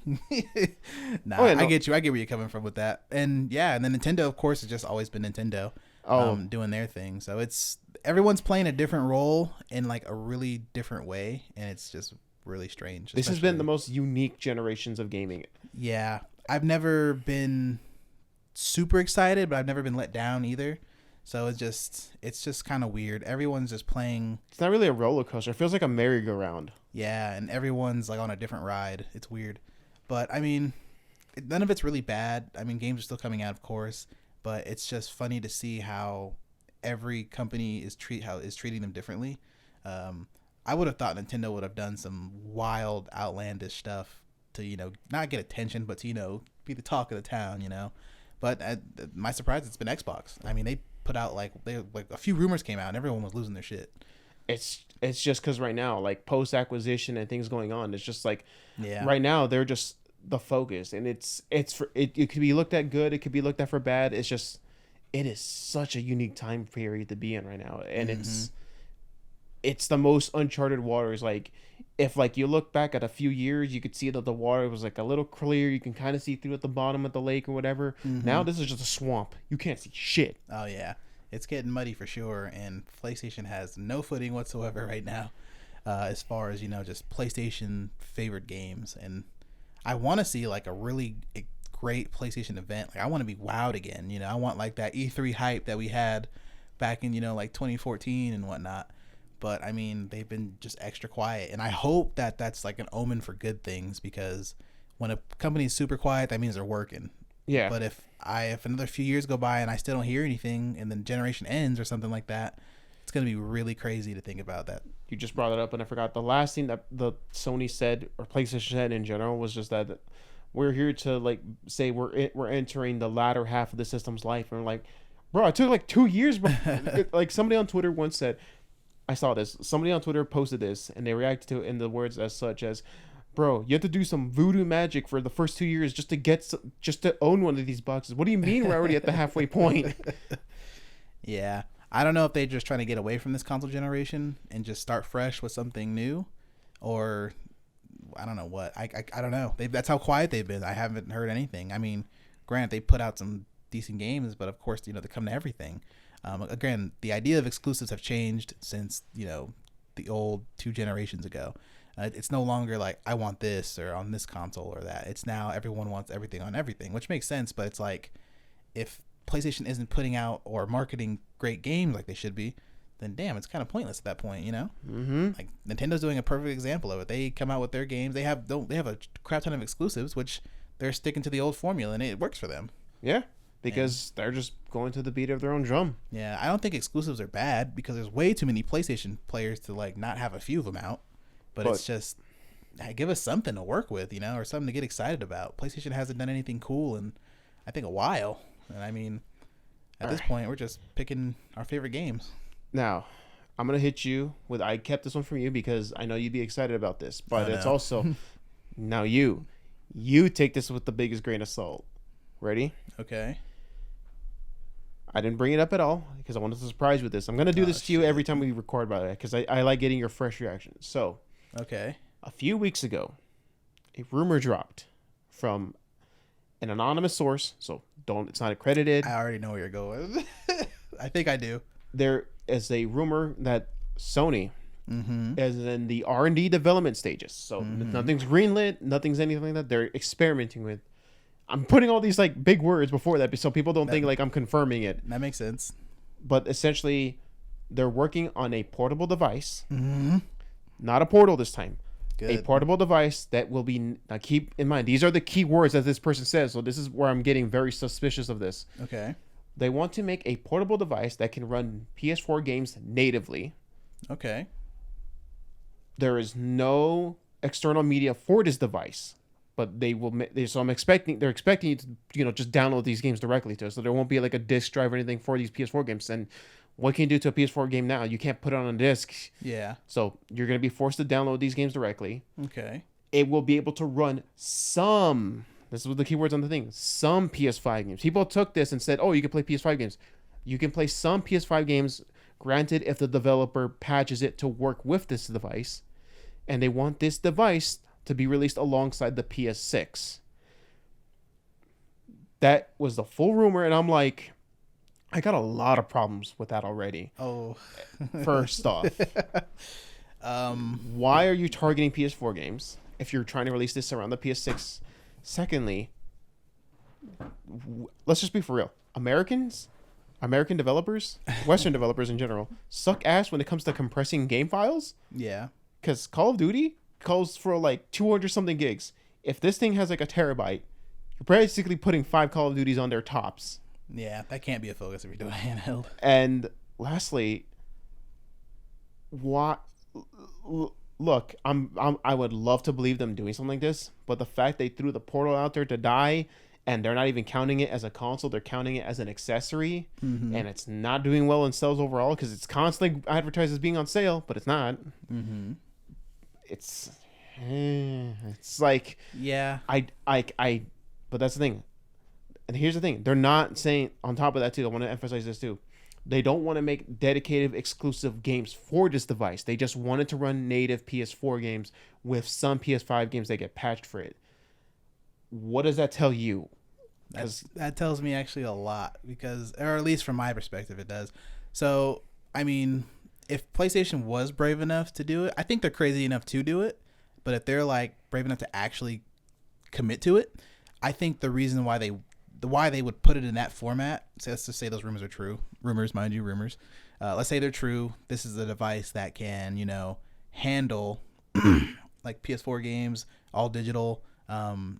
Speaker 1: Nah,
Speaker 2: Oh, yeah, no.
Speaker 1: I get you. I get where you're coming from with that. And yeah, and then Nintendo, of course, has just always been Nintendo, doing their thing. So everyone's playing a different role in like a really different way, and it's just really strange.
Speaker 2: This has been the most unique generations of gaming.
Speaker 1: Yeah, I've never been super excited, but I've never been let down either. So it's just kind of weird. Everyone's just playing.
Speaker 2: It's not really a roller coaster. It feels like a merry-go-round.
Speaker 1: Yeah, and everyone's like on a different ride. It's weird. But I mean, none of it's really bad. I mean, games are still coming out, of course, but it's just funny to see how every company is treating them differently. I would have thought Nintendo would have done some wild, outlandish stuff to, not get attention, but to, be the talk of the town, But my surprise, it's been Xbox. I mean, they put out like a few rumors came out and everyone was losing their shit.
Speaker 2: It's just because right now, like post acquisition and things going on, it's just like right now they're just the focus, and it could be looked at good, it could be looked at for bad. It is such a unique time period to be in right now, and it's the most uncharted waters. Like if like you look back at a few years, you could see that the water was like a little clear. You can kind of see through at the bottom of the lake or whatever. Now this is just a swamp. You can't see shit.
Speaker 1: Oh yeah, it's getting muddy for sure. And PlayStation has no footing whatsoever right now, as far as just PlayStation favored games. And I want to see like a really great PlayStation event. Like I want to be wowed again. I want like that E3 hype that we had back in like 2014 and whatnot. But I mean, they've been just extra quiet, and I hope that that's like an omen for good things, because when a company is super quiet, that means they're working.
Speaker 2: Yeah.
Speaker 1: But if another few years go by and I still don't hear anything, and then generation ends or something like that, it's gonna be really crazy to think about that.
Speaker 2: You just brought it up, and I forgot the last thing that the Sony said, or PlayStation said in general, was just that we're here to like say we're entering the latter half of the system's life, and we're like, bro, it took like 2 years, bro. Like somebody on Twitter once said. I saw this. Somebody on Twitter posted this, and they reacted to it in the words as such as, "Bro, you have to do some voodoo magic for the first 2 years just to own one of these boxes. What do you mean we're already at the halfway point?"
Speaker 1: Yeah, I don't know if they're just trying to get away from this console generation and just start fresh with something new, or I don't know what. I don't know. That's how quiet they've been. I haven't heard anything. I mean, granted, they put out some decent games, but of course, they come to everything. Again, the idea of exclusives have changed since the old 2 generations ago. It's no longer like I want this or on this console or that. It's now everyone wants everything on everything, which makes sense. But it's like if PlayStation isn't putting out or marketing great games like they should be, then damn, it's kind of pointless at that point, Like Nintendo's doing a perfect example of it. They come out with their games. They have a crap ton of exclusives, which they're sticking to the old formula, and it works for them.
Speaker 2: Yeah. Because they're just going to the beat of their own drum.
Speaker 1: Yeah, I don't think exclusives are bad, because there's way too many PlayStation players to like not have a few of them out. But it's just, give us something to work with, or something to get excited about. PlayStation hasn't done anything cool in, I think, a while. And I mean, At this point, we're just picking our favorite games.
Speaker 2: Now, I'm gonna hit you with. I kept this one from you because I know you'd be excited about this, but
Speaker 1: Oh,
Speaker 2: it's
Speaker 1: no.
Speaker 2: also now you take this with the biggest grain of salt. Ready?
Speaker 1: Okay.
Speaker 2: I didn't bring it up at all because I wanted to surprise you with this. I'm gonna do
Speaker 1: Oh,
Speaker 2: this to you
Speaker 1: shit.
Speaker 2: every time we record, by the way, because I like getting your fresh reactions. So,
Speaker 1: Okay.
Speaker 2: a few weeks ago, a rumor dropped from an anonymous source. So it's not accredited.
Speaker 1: I already know where you're going. I think I do.
Speaker 2: There is a rumor that Sony
Speaker 1: Mm-hmm.
Speaker 2: is in the R&D development stages. So nothing's greenlit, nothing's anything like that. They're experimenting with. I'm putting all these like big words before that so people don't think like I'm confirming it.
Speaker 1: That makes sense.
Speaker 2: But essentially, they're working on a portable device.
Speaker 1: Mm-hmm.
Speaker 2: Not a portal this time.
Speaker 1: Good.
Speaker 2: A portable device that will be. Now keep in mind, these are the key words that this person says. So this is where I'm getting very suspicious of this.
Speaker 1: Okay.
Speaker 2: They want to make a portable device that can run PS4 games natively.
Speaker 1: Okay.
Speaker 2: There is no external media for this device, but they will. So they're expecting you to, just download these games directly to it. So there won't be like a disc drive or anything for these PS4 games. And what can you do to a PS4 game now? You can't put it on a disc.
Speaker 1: Yeah.
Speaker 2: So you're going to be forced to download these games directly.
Speaker 1: Okay.
Speaker 2: It will be able to run some. This is the keywords on the thing. Some PS5 games. People took this and said, "Oh, you can play PS5 games." You can play some PS5 games. Granted, if the developer patches it to work with this device, and they want this device to be released alongside the PS6. That was the full rumor, and I'm like, I got a lot of problems with that already.
Speaker 1: Oh.
Speaker 2: First off, why are you targeting PS4 games if you're trying to release this around the PS6? Secondly, let's just be for real. American developers, Western developers in general, suck ass when it comes to compressing game files.
Speaker 1: Yeah.
Speaker 2: Because Call of Duty calls for like 200 something gigs. If this thing has like a terabyte, you're basically putting 5 Call of Duties on their tops.
Speaker 1: Yeah. That can't be a focus if you're doing handheld.
Speaker 2: And lastly, what? Look, I would love to believe them doing something like this, but the fact they threw the portal out there to die, and they're not even counting it as a console, they're counting it as an accessory, and it's not doing well in sales overall because it's constantly advertised as being on sale, but it's not.
Speaker 1: Mm-hmm.
Speaker 2: It's like
Speaker 1: Yeah.
Speaker 2: but that's the thing. And here's the thing. They're not saying, on top of that too, I want to emphasize this too. They don't want to make dedicated exclusive games for this device. They just wanted to run native PS4 games with some PS5 games that get patched for it. What does that tell you?
Speaker 1: That tells me actually a lot because, or at least from my perspective, it does. So, I mean, if PlayStation was brave enough to do it, I think they're crazy enough to do it. But if they're like brave enough to actually commit to it, I think the reason why they would put it in that format. So let's just say those rumors are true. Rumors, mind you, rumors. Let's say they're true. This is a device that can, handle like PS4 games, all digital.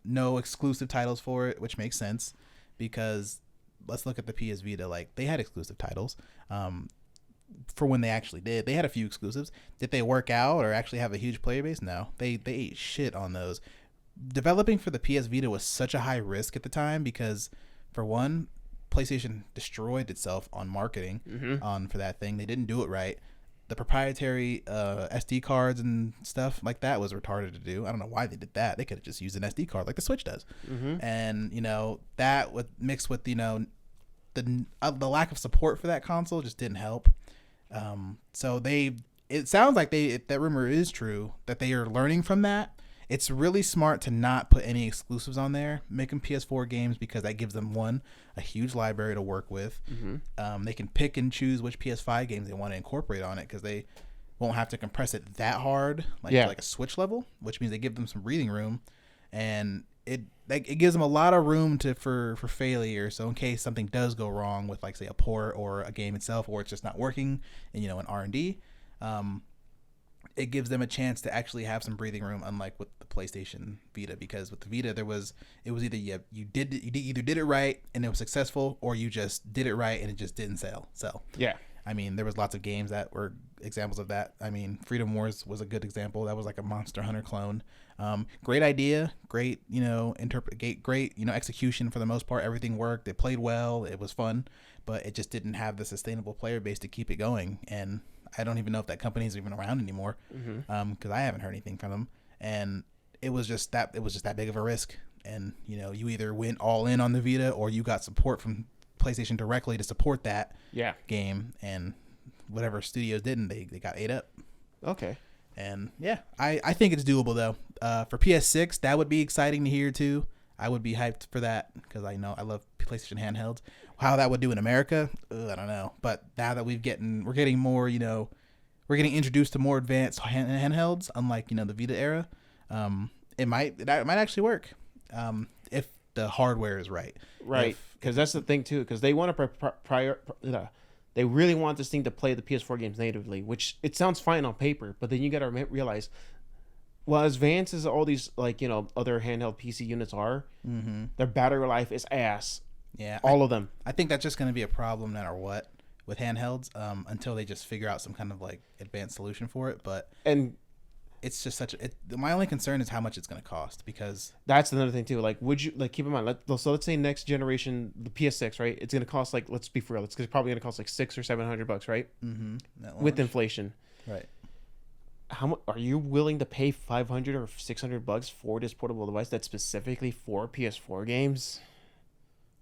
Speaker 1: No exclusive titles for it, which makes sense because let's look at the PS Vita. Like they had exclusive titles for when they actually did. They had a few exclusives. Did they work out or actually have a huge player base? No, they ate shit on those. Developing for the PS Vita was such a high risk at the time because, for one, PlayStation destroyed itself on marketing for that thing. They didn't do it right. The proprietary SD cards and stuff like that was retarded to do. I don't know why they did that. They could have just used an SD card like the Switch does. And that mixed with the lack of support for that console just didn't help. So it sounds like if that rumor is true, that they are learning from that. It's really smart to not put any exclusives on there. Make them PS4 games because that gives them a huge library to work with. They can pick and choose which PS5 games they want to incorporate on it because they won't have to compress it that hard, like a Switch level, which means they give them some breathing room, and it gives them a lot of room for failure. So in case something does go wrong with, like, say, a port or a game itself, or it's just not working, and in R&D. It gives them a chance to actually have some breathing room, unlike with the PlayStation Vita, because with the Vita it was either you either did it right and it was successful, or you just did it right and it just didn't sell. So
Speaker 2: yeah,
Speaker 1: I mean, there was lots of games that were examples of that. I mean, Freedom Wars was a good example. That was like a Monster Hunter clone. Great idea, great, great, execution for the most part. Everything worked. It played well. It was fun, but it just didn't have the sustainable player base to keep it going. And I don't even know if that company is even around anymore, because I haven't heard anything from them. And it was just that big of a risk. And you either went all in on the Vita or you got support from PlayStation directly to support that game. And whatever studios didn't, they got ate up.
Speaker 2: Okay.
Speaker 1: And yeah, I think it's doable though. For PS6, that would be exciting to hear too. I would be hyped for that because I know I love PlayStation handhelds. How that would do in America, I don't know. But now that we're getting more, we're getting introduced to more advanced handhelds, unlike the Vita era. It might actually work if the hardware is right.
Speaker 2: Right, because that's the thing too. Because they want to they really want this thing to play the PS4 games natively, which it sounds fine on paper, but then you got to realize, well, as advanced as all these other handheld PC units are, their battery life is ass.
Speaker 1: Yeah,
Speaker 2: all of them.
Speaker 1: I think that's just going to be a problem no matter what with handhelds, until they just figure out some kind of advanced solution for it. And it's just my only concern is how much it's going to cost, because
Speaker 2: that's another thing too. Would you keep in mind? Let's say next generation, the PS6, right? It's going to cost let's be for real. It's probably going to cost $600 or $700, right? With inflation,
Speaker 1: right?
Speaker 2: How much are you willing to pay $500 or $600 for this portable device that's specifically for PS4 games,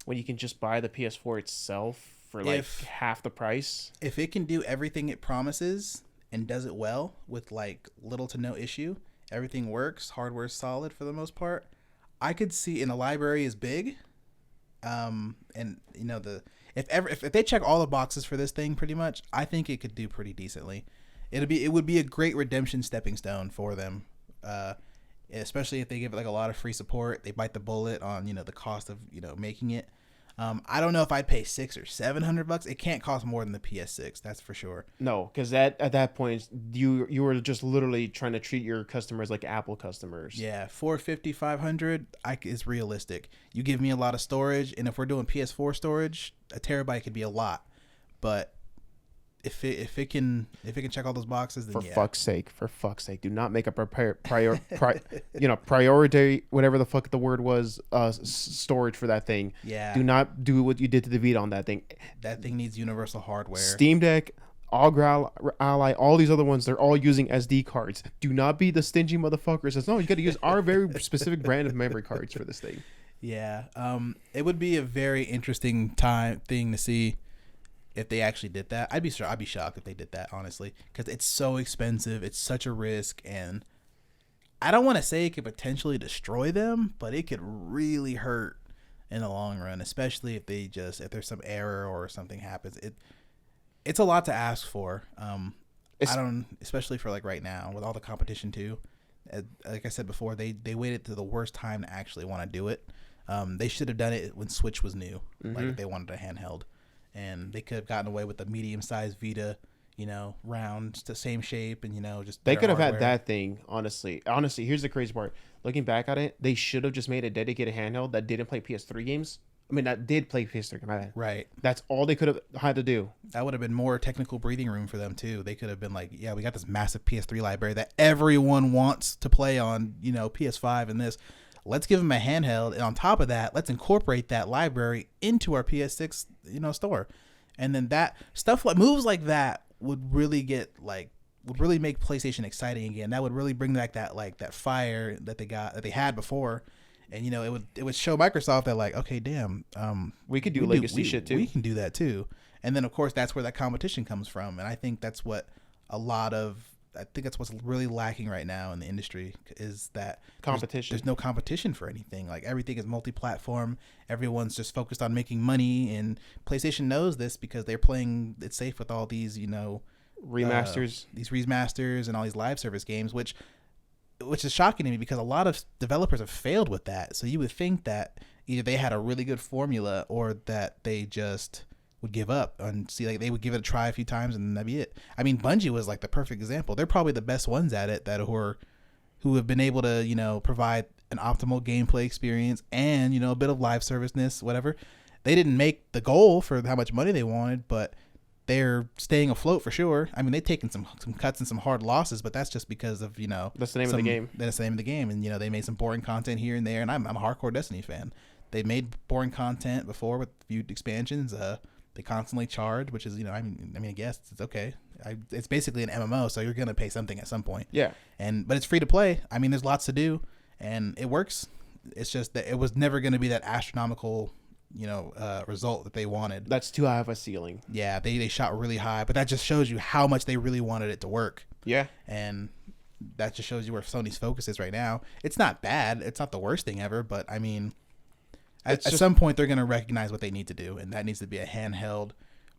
Speaker 2: when you can just buy the PS4 itself for half the price?
Speaker 1: If it can do everything it promises and does it well with little to no issue, everything works, hardware's solid for the most part, I could see, and the library is big, and if they check all the boxes for this thing pretty much, I think it could do pretty decently. It would be a great redemption stepping stone for them, especially if they give it a lot of free support. They bite the bullet on the cost of making it. I don't know if I'd pay $600 or $700. It can't cost more than the PS6, that's for sure.
Speaker 2: No, because at that point you were just literally trying to treat your customers like Apple customers.
Speaker 1: Yeah, $450, $500 is realistic. You give me a lot of storage, and if we're doing PS4 storage, a terabyte could be a lot. But if it can check all those boxes, then
Speaker 2: for fuck's sake, do not make a priority, whatever the fuck the word was, storage for that thing.
Speaker 1: Yeah.
Speaker 2: Do not do what you did to the Vita on that thing.
Speaker 1: That thing needs universal hardware.
Speaker 2: Steam Deck, Augur Ally, all these other ones, they're all using SD cards. Do not be the stingy motherfucker that says, no, you got to use our very specific brand of memory cards for this thing.
Speaker 1: Yeah. It would be a very interesting thing to see if they actually did that. I'd be shocked if they did that, honestly, because it's so expensive. It's such a risk, and I don't want to say it could potentially destroy them, but it could really hurt in the long run, especially if there's some error or something happens. It's a lot to ask for. Especially for right now with all the competition too. Like I said before, they waited to the worst time to actually want to do it. They should have done it when Switch was new, if they wanted a handheld. And they could have gotten away with the medium-sized Vita, round, the same shape, and just
Speaker 2: they could have had that thing. Honestly, here's the crazy part. Looking back at it, they should have just made a dedicated handheld that didn't play PS3 games. I mean, that did play PS3. My bad. Right. That's all they could have had to do.
Speaker 1: That would have been more technical breathing room for them too. They could have been like, yeah, we got this massive PS3 library that everyone wants to play on, PS5 and this. Let's give them a handheld, and on top of that, let's incorporate that library into our PS6, store. And then that stuff, moves like that would really make PlayStation exciting again. That would really bring back that fire that they had before. And it would show Microsoft that okay, damn,
Speaker 2: we could do legacy shit too.
Speaker 1: We can do that too. And then of course that's where that competition comes from. And I think that's what's really lacking right now in the industry is that
Speaker 2: competition.
Speaker 1: There's no competition for anything. Everything is multi-platform. Everyone's just focused on making money, and PlayStation knows this because they're playing it safe with all these, remasters and all these live service games, which is shocking to me because a lot of developers have failed with that. So you would think that either they had a really good formula or that they just would give up and see they would give it a try a few times and that'd be it. I mean, Bungie was the perfect example. They're probably the best ones at it who have been able to provide an optimal gameplay experience and a bit of live serviceness, whatever. They didn't make the goal for how much money they wanted, but they're staying afloat for sure. I mean, they've taken some cuts and some hard losses, but that's just because of
Speaker 2: that's the name of the game.
Speaker 1: That's the name of the game, and they made some boring content here and there. And I'm a hardcore Destiny fan. They made boring content before with few expansions. They constantly charge, which is I mean I guess it's okay. It's basically an MMO, so you're gonna pay something at some point.
Speaker 2: Yeah.
Speaker 1: But it's free to play. I mean, there's lots to do, and it works. It's just that it was never gonna be that astronomical result that they wanted.
Speaker 2: That's too high of a ceiling.
Speaker 1: Yeah, they shot really high, but that just shows you how much they really wanted it to work.
Speaker 2: Yeah.
Speaker 1: And that just shows you where Sony's focus is right now. It's not bad. It's not the worst thing ever, but I mean, at some point they're going to recognize what they need to do, and that needs to be a handheld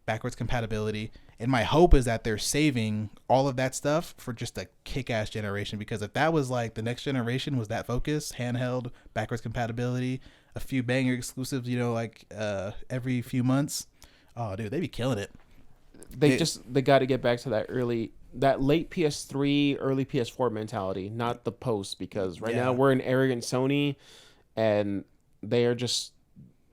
Speaker 1: backwards compatibility. And my hope is that they're saving all of that stuff for just a kick-ass generation, because if that was like the next generation was that focus, handheld, backwards compatibility, a few banger exclusives, every few months. Oh, dude, they'd be killing it.
Speaker 2: They got to get back to that late PS3, early PS4 mentality, not the post, because now we're an arrogant Sony, and they are just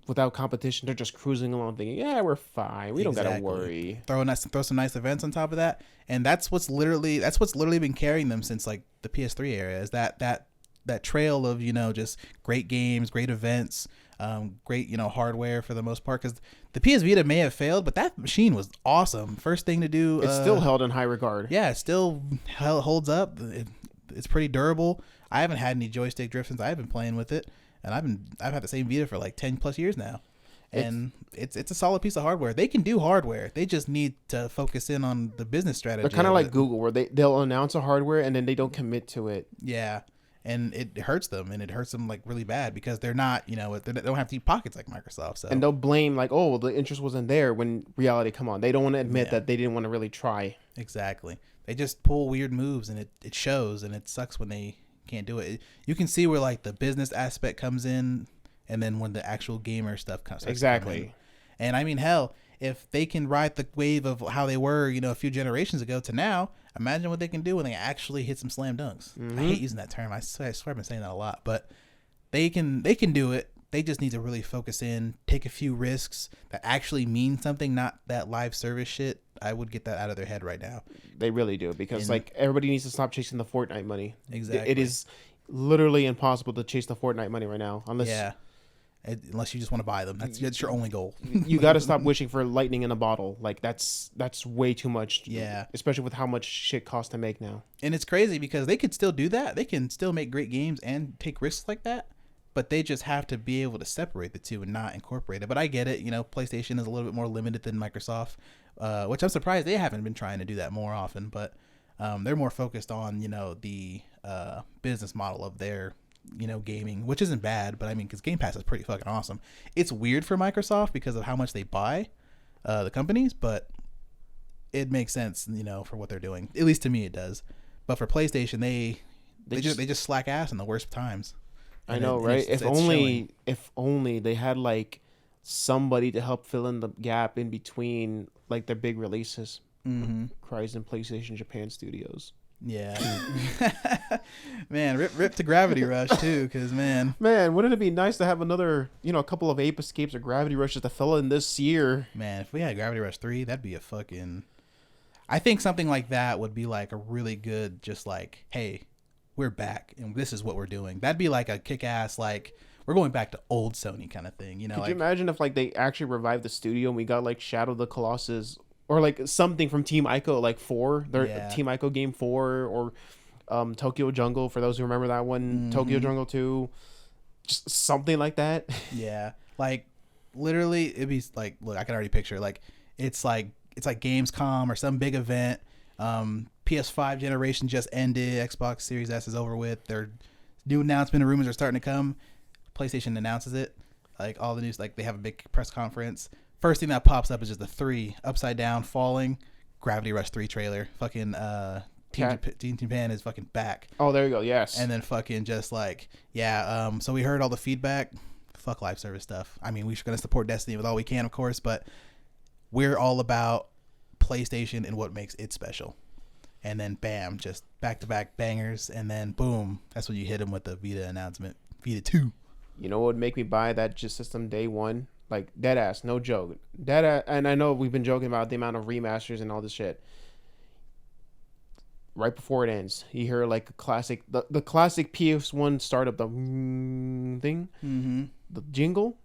Speaker 2: without competition. They're just cruising along, thinking, "Yeah, we're fine. We don't gotta worry."
Speaker 1: Throw some nice events on top of that, and that's what's literally been carrying them since like the PS3 era. Is that trail of just great games, great events, great hardware for the most part. Because the PS Vita may have failed, but that machine was awesome. First thing to do.
Speaker 2: It's still held in high regard.
Speaker 1: Yeah, it still holds up. It's pretty durable. I haven't had any joystick drift since I've been playing with it, and I've had the same Vita for like 10 plus years now. And it's a solid piece of hardware. They can do hardware. They just need to focus in on the business strategy.
Speaker 2: They're kind of like Google, where they'll announce a hardware and then they don't commit to it.
Speaker 1: Yeah. And it hurts them, and it hurts them like really bad, because they're not, they don't have deep pockets like Microsoft. So.
Speaker 2: And they'll blame like, oh, the interest wasn't there, when reality come on. They don't want to admit that they didn't want to really try.
Speaker 1: Exactly. They just pull weird moves, and it shows, and it sucks when they can't do it. You can see where like the business aspect comes in, and then when the actual gamer stuff comes.
Speaker 2: Exactly.
Speaker 1: And I mean, hell, if they can ride the wave of how they were, a few generations ago to now, imagine what they can do when they actually hit some slam dunks. Mm-hmm. I hate using that term. I swear I've been saying that a lot, but they can do it. They just need to really focus in, take a few risks that actually mean something, not that live service shit. I would get that out of their head right now.
Speaker 2: They really do, because like everybody needs to stop chasing the Fortnite money.
Speaker 1: Exactly.
Speaker 2: It is literally impossible to chase the Fortnite money right now,
Speaker 1: unless you just want to buy them. That's your only goal.
Speaker 2: You got to stop wishing for lightning in a bottle. Like that's way too much.
Speaker 1: Yeah.
Speaker 2: Especially with how much shit costs to make now.
Speaker 1: And it's crazy, because they could still do that. They can still make great games and take risks like that, but they just have to be able to separate the two and not incorporate it. But I get it. PlayStation is a little bit more limited than Microsoft, which I'm surprised they haven't been trying to do that more often. But they're more focused on, the business model of their gaming, which isn't bad, but I mean, because Game Pass is pretty fucking awesome. It's weird for Microsoft because of how much they buy the companies, but it makes sense, for what they're doing. At least to me, it does. But for PlayStation, they just slack ass in the worst times.
Speaker 2: I know, right? If only they had like somebody to help fill in the gap in between like their big releases.
Speaker 1: Mm-hmm.
Speaker 2: Cries in PlayStation Japan Studios.
Speaker 1: Yeah. Man, rip to Gravity Rush too, because man,
Speaker 2: wouldn't it be nice to have another, a couple of Ape Escapes or Gravity Rushes to fill in this year?
Speaker 1: Man, if we had Gravity Rush 3, that'd be a fucking... I think something like that would be like a really good, just like, hey, we're back and this is what we're doing. That'd be like a kick-ass, like, we're going back to old Sony kind of thing,
Speaker 2: Could you imagine if like they actually revived the studio and we got like Shadow of the Colossus, or like something from Team Ico, like 4, their Team Ico game 4, or Tokyo Jungle, for those who remember that one, mm-hmm. Tokyo Jungle 2, just something like that.
Speaker 1: Yeah, like literally, it'd be like, look, I can already picture like it's like Gamescom or some big event. PS5 generation just ended. Xbox Series S is over with. Their new announcement and rumors are starting to come. PlayStation announces it, like all the news, like they have a big press conference. First thing that pops up is just the 3 upside down falling Gravity Rush 3 trailer. Fucking Team Japan is fucking back.
Speaker 2: Oh, there you go. Yes.
Speaker 1: And then fucking just like, so we heard all the feedback. Fuck live service stuff. I mean, we're going to support Destiny with all we can, of course, but we're all about PlayStation and what makes it special. And then bam, just back-to-back bangers, and then boom, that's when you hit them with the Vita announcement. Vita 2.
Speaker 2: You know what would make me buy that system day one? Like dead ass, no joke. Dead ass, and I know we've been joking about the amount of remasters and all this shit. Right before it ends, you hear like a classic, the classic PS1 startup, the thing, the jingle.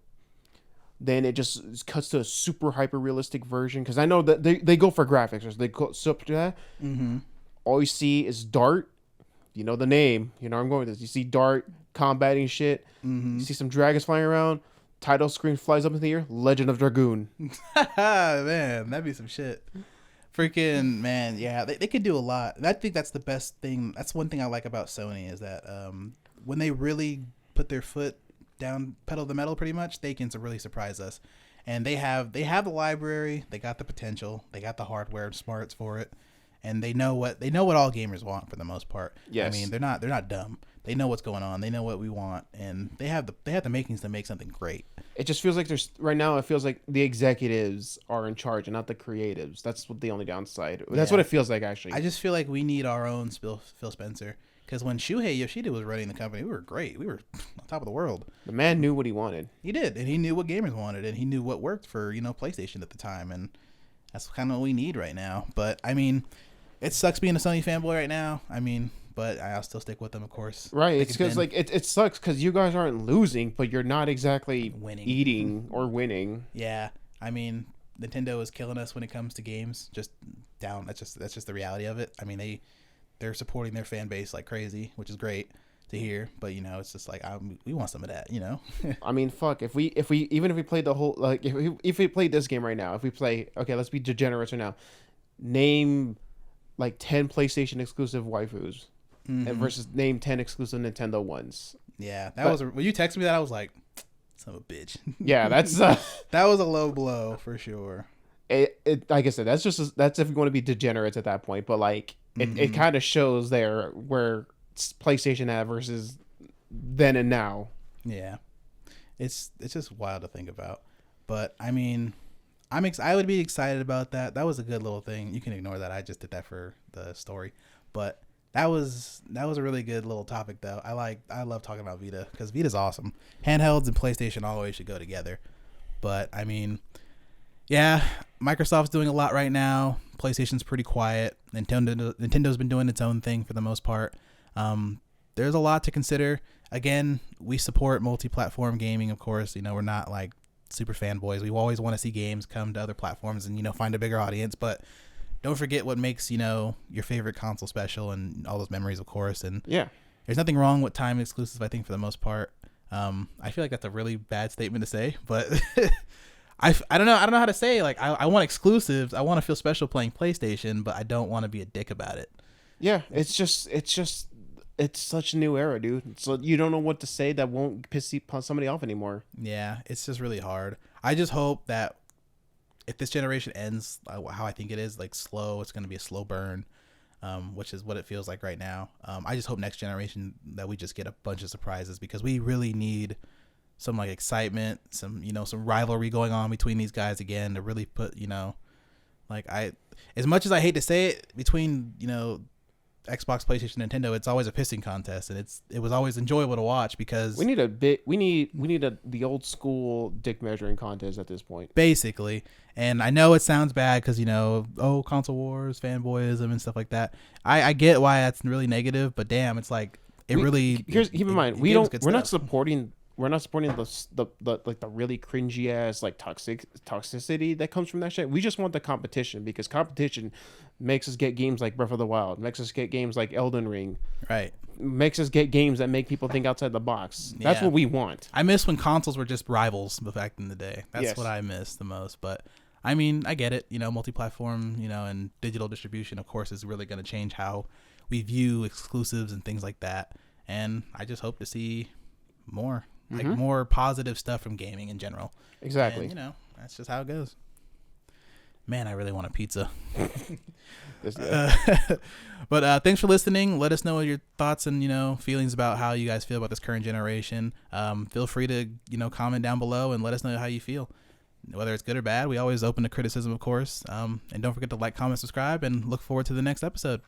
Speaker 2: Then it just cuts to a super hyper realistic version because I know that they go for graphics. Or they go up to that. All you see is Dart. You know the name. You know where I'm going with this. You see Dart combating shit. You see some dragons flying around. Title screen flies up in the air. Legend of Dragoon.
Speaker 1: Man, that'd be some shit. Freaking man, yeah, they could do a lot. And I think that's the best thing. That's one thing I like about Sony is that when they really put their foot down, pedal to the metal, pretty much, they can really surprise us. And they have the library, they got the potential, they got the hardware smarts for it, and they know what all gamers want for the most part.
Speaker 2: Yes.
Speaker 1: I mean, they're not dumb. They know what's going on. They know what we want, and they have the makings to make something great.
Speaker 2: It just feels like there's right now. It feels like the executives are in charge and not the creatives. That's what the only downside. That's what it feels like actually.
Speaker 1: I just feel like we need our own Phil Spencer. Because when Shuhei Yoshida was running the company, we were great. We were on top of the world.
Speaker 2: The man knew what he wanted.
Speaker 1: He did, and he knew what gamers wanted, and he knew what worked for PlayStation at the time, and that's kind of what we need right now. But I mean, it sucks being a Sony fanboy right now. I mean, but I'll still stick with them, of course.
Speaker 2: Right? It's because like it sucks because you guys aren't losing, but you're not exactly
Speaker 1: winning,
Speaker 2: eating or winning.
Speaker 1: Yeah, I mean, Nintendo is killing us when it comes to games. Just down. That's just the reality of it. I mean, they're supporting their fan base like crazy, which is great to hear. But it's just like we want some of that,
Speaker 2: I mean, fuck. If we played the whole like if we played this game right now, if we play let's be degenerates right now. Name like 10 PlayStation exclusive waifus, and versus name 10 exclusive Nintendo ones.
Speaker 1: Yeah, when you texted me that, I was like, son of a bitch.
Speaker 2: Yeah, that's
Speaker 1: that was a low blow for sure.
Speaker 2: It like I said, that's if you want to be degenerates at that point, but like. It kind of shows there where PlayStation at versus then and now.
Speaker 1: Yeah, it's just wild to think about. But I mean, I would be excited about that. That was a good little thing. You can ignore that. I just did that for the story. But that was a really good little topic though. I love talking about Vita because Vita's awesome. Handhelds and PlayStation always should go together. But I mean, yeah, Microsoft's doing a lot right now. PlayStation's pretty quiet. Nintendo's been doing its own thing for the most part. There's a lot to consider. Again, we support multi-platform gaming, of course. We're not like super fanboys. We always want to see games come to other platforms and find a bigger audience. But don't forget what makes your favorite console special and all those memories, of course. And
Speaker 2: yeah,
Speaker 1: there's nothing wrong with time exclusives. I think for the most part. I feel like that's a really bad statement to say, but. I don't know how to say like I want exclusives. I want to feel special playing PlayStation, but I don't want to be a dick about it.
Speaker 2: Yeah, it's such a new era, dude. So you don't know what to say that won't piss somebody off anymore.
Speaker 1: Yeah, it's just really hard. I just hope that if this generation ends how I think it is, like slow, it's going to be a slow burn, which is what it feels like right now. I just hope next generation that we just get a bunch of surprises because we really need some like excitement, some rivalry going on between these guys again to really put like as much as I hate to say it, between Xbox, PlayStation, Nintendo, it's always a pissing contest, and it was always enjoyable to watch because
Speaker 2: we need the old school dick measuring contest at this point,
Speaker 1: basically. And I know it sounds bad because console wars, fanboyism, and stuff like that. I get why that's really negative, but damn, it's like keep
Speaker 2: in mind we're not supporting the like the really cringy ass like toxicity that comes from that shit. We just want the competition because competition makes us get games like Breath of the Wild, makes us get games like Elden Ring,
Speaker 1: right?
Speaker 2: Makes us get games that make people think outside the box. That's what we want.
Speaker 1: I miss when consoles were just rivals back in the day. That's what I miss the most. But I mean, I get it. Multi-platform, and digital distribution, of course, is really going to change how we view exclusives and things like that. And I just hope to see more. Like more positive stuff from gaming in general.
Speaker 2: Exactly.
Speaker 1: And, that's just how it goes. Man, I really want a pizza. But thanks for listening. Let us know your thoughts and feelings about how you guys feel about this current generation. Feel free to comment down below and let us know how you feel, whether it's good or bad. We always open to criticism, of course. And don't forget to like, comment, subscribe, and look forward to the next episode.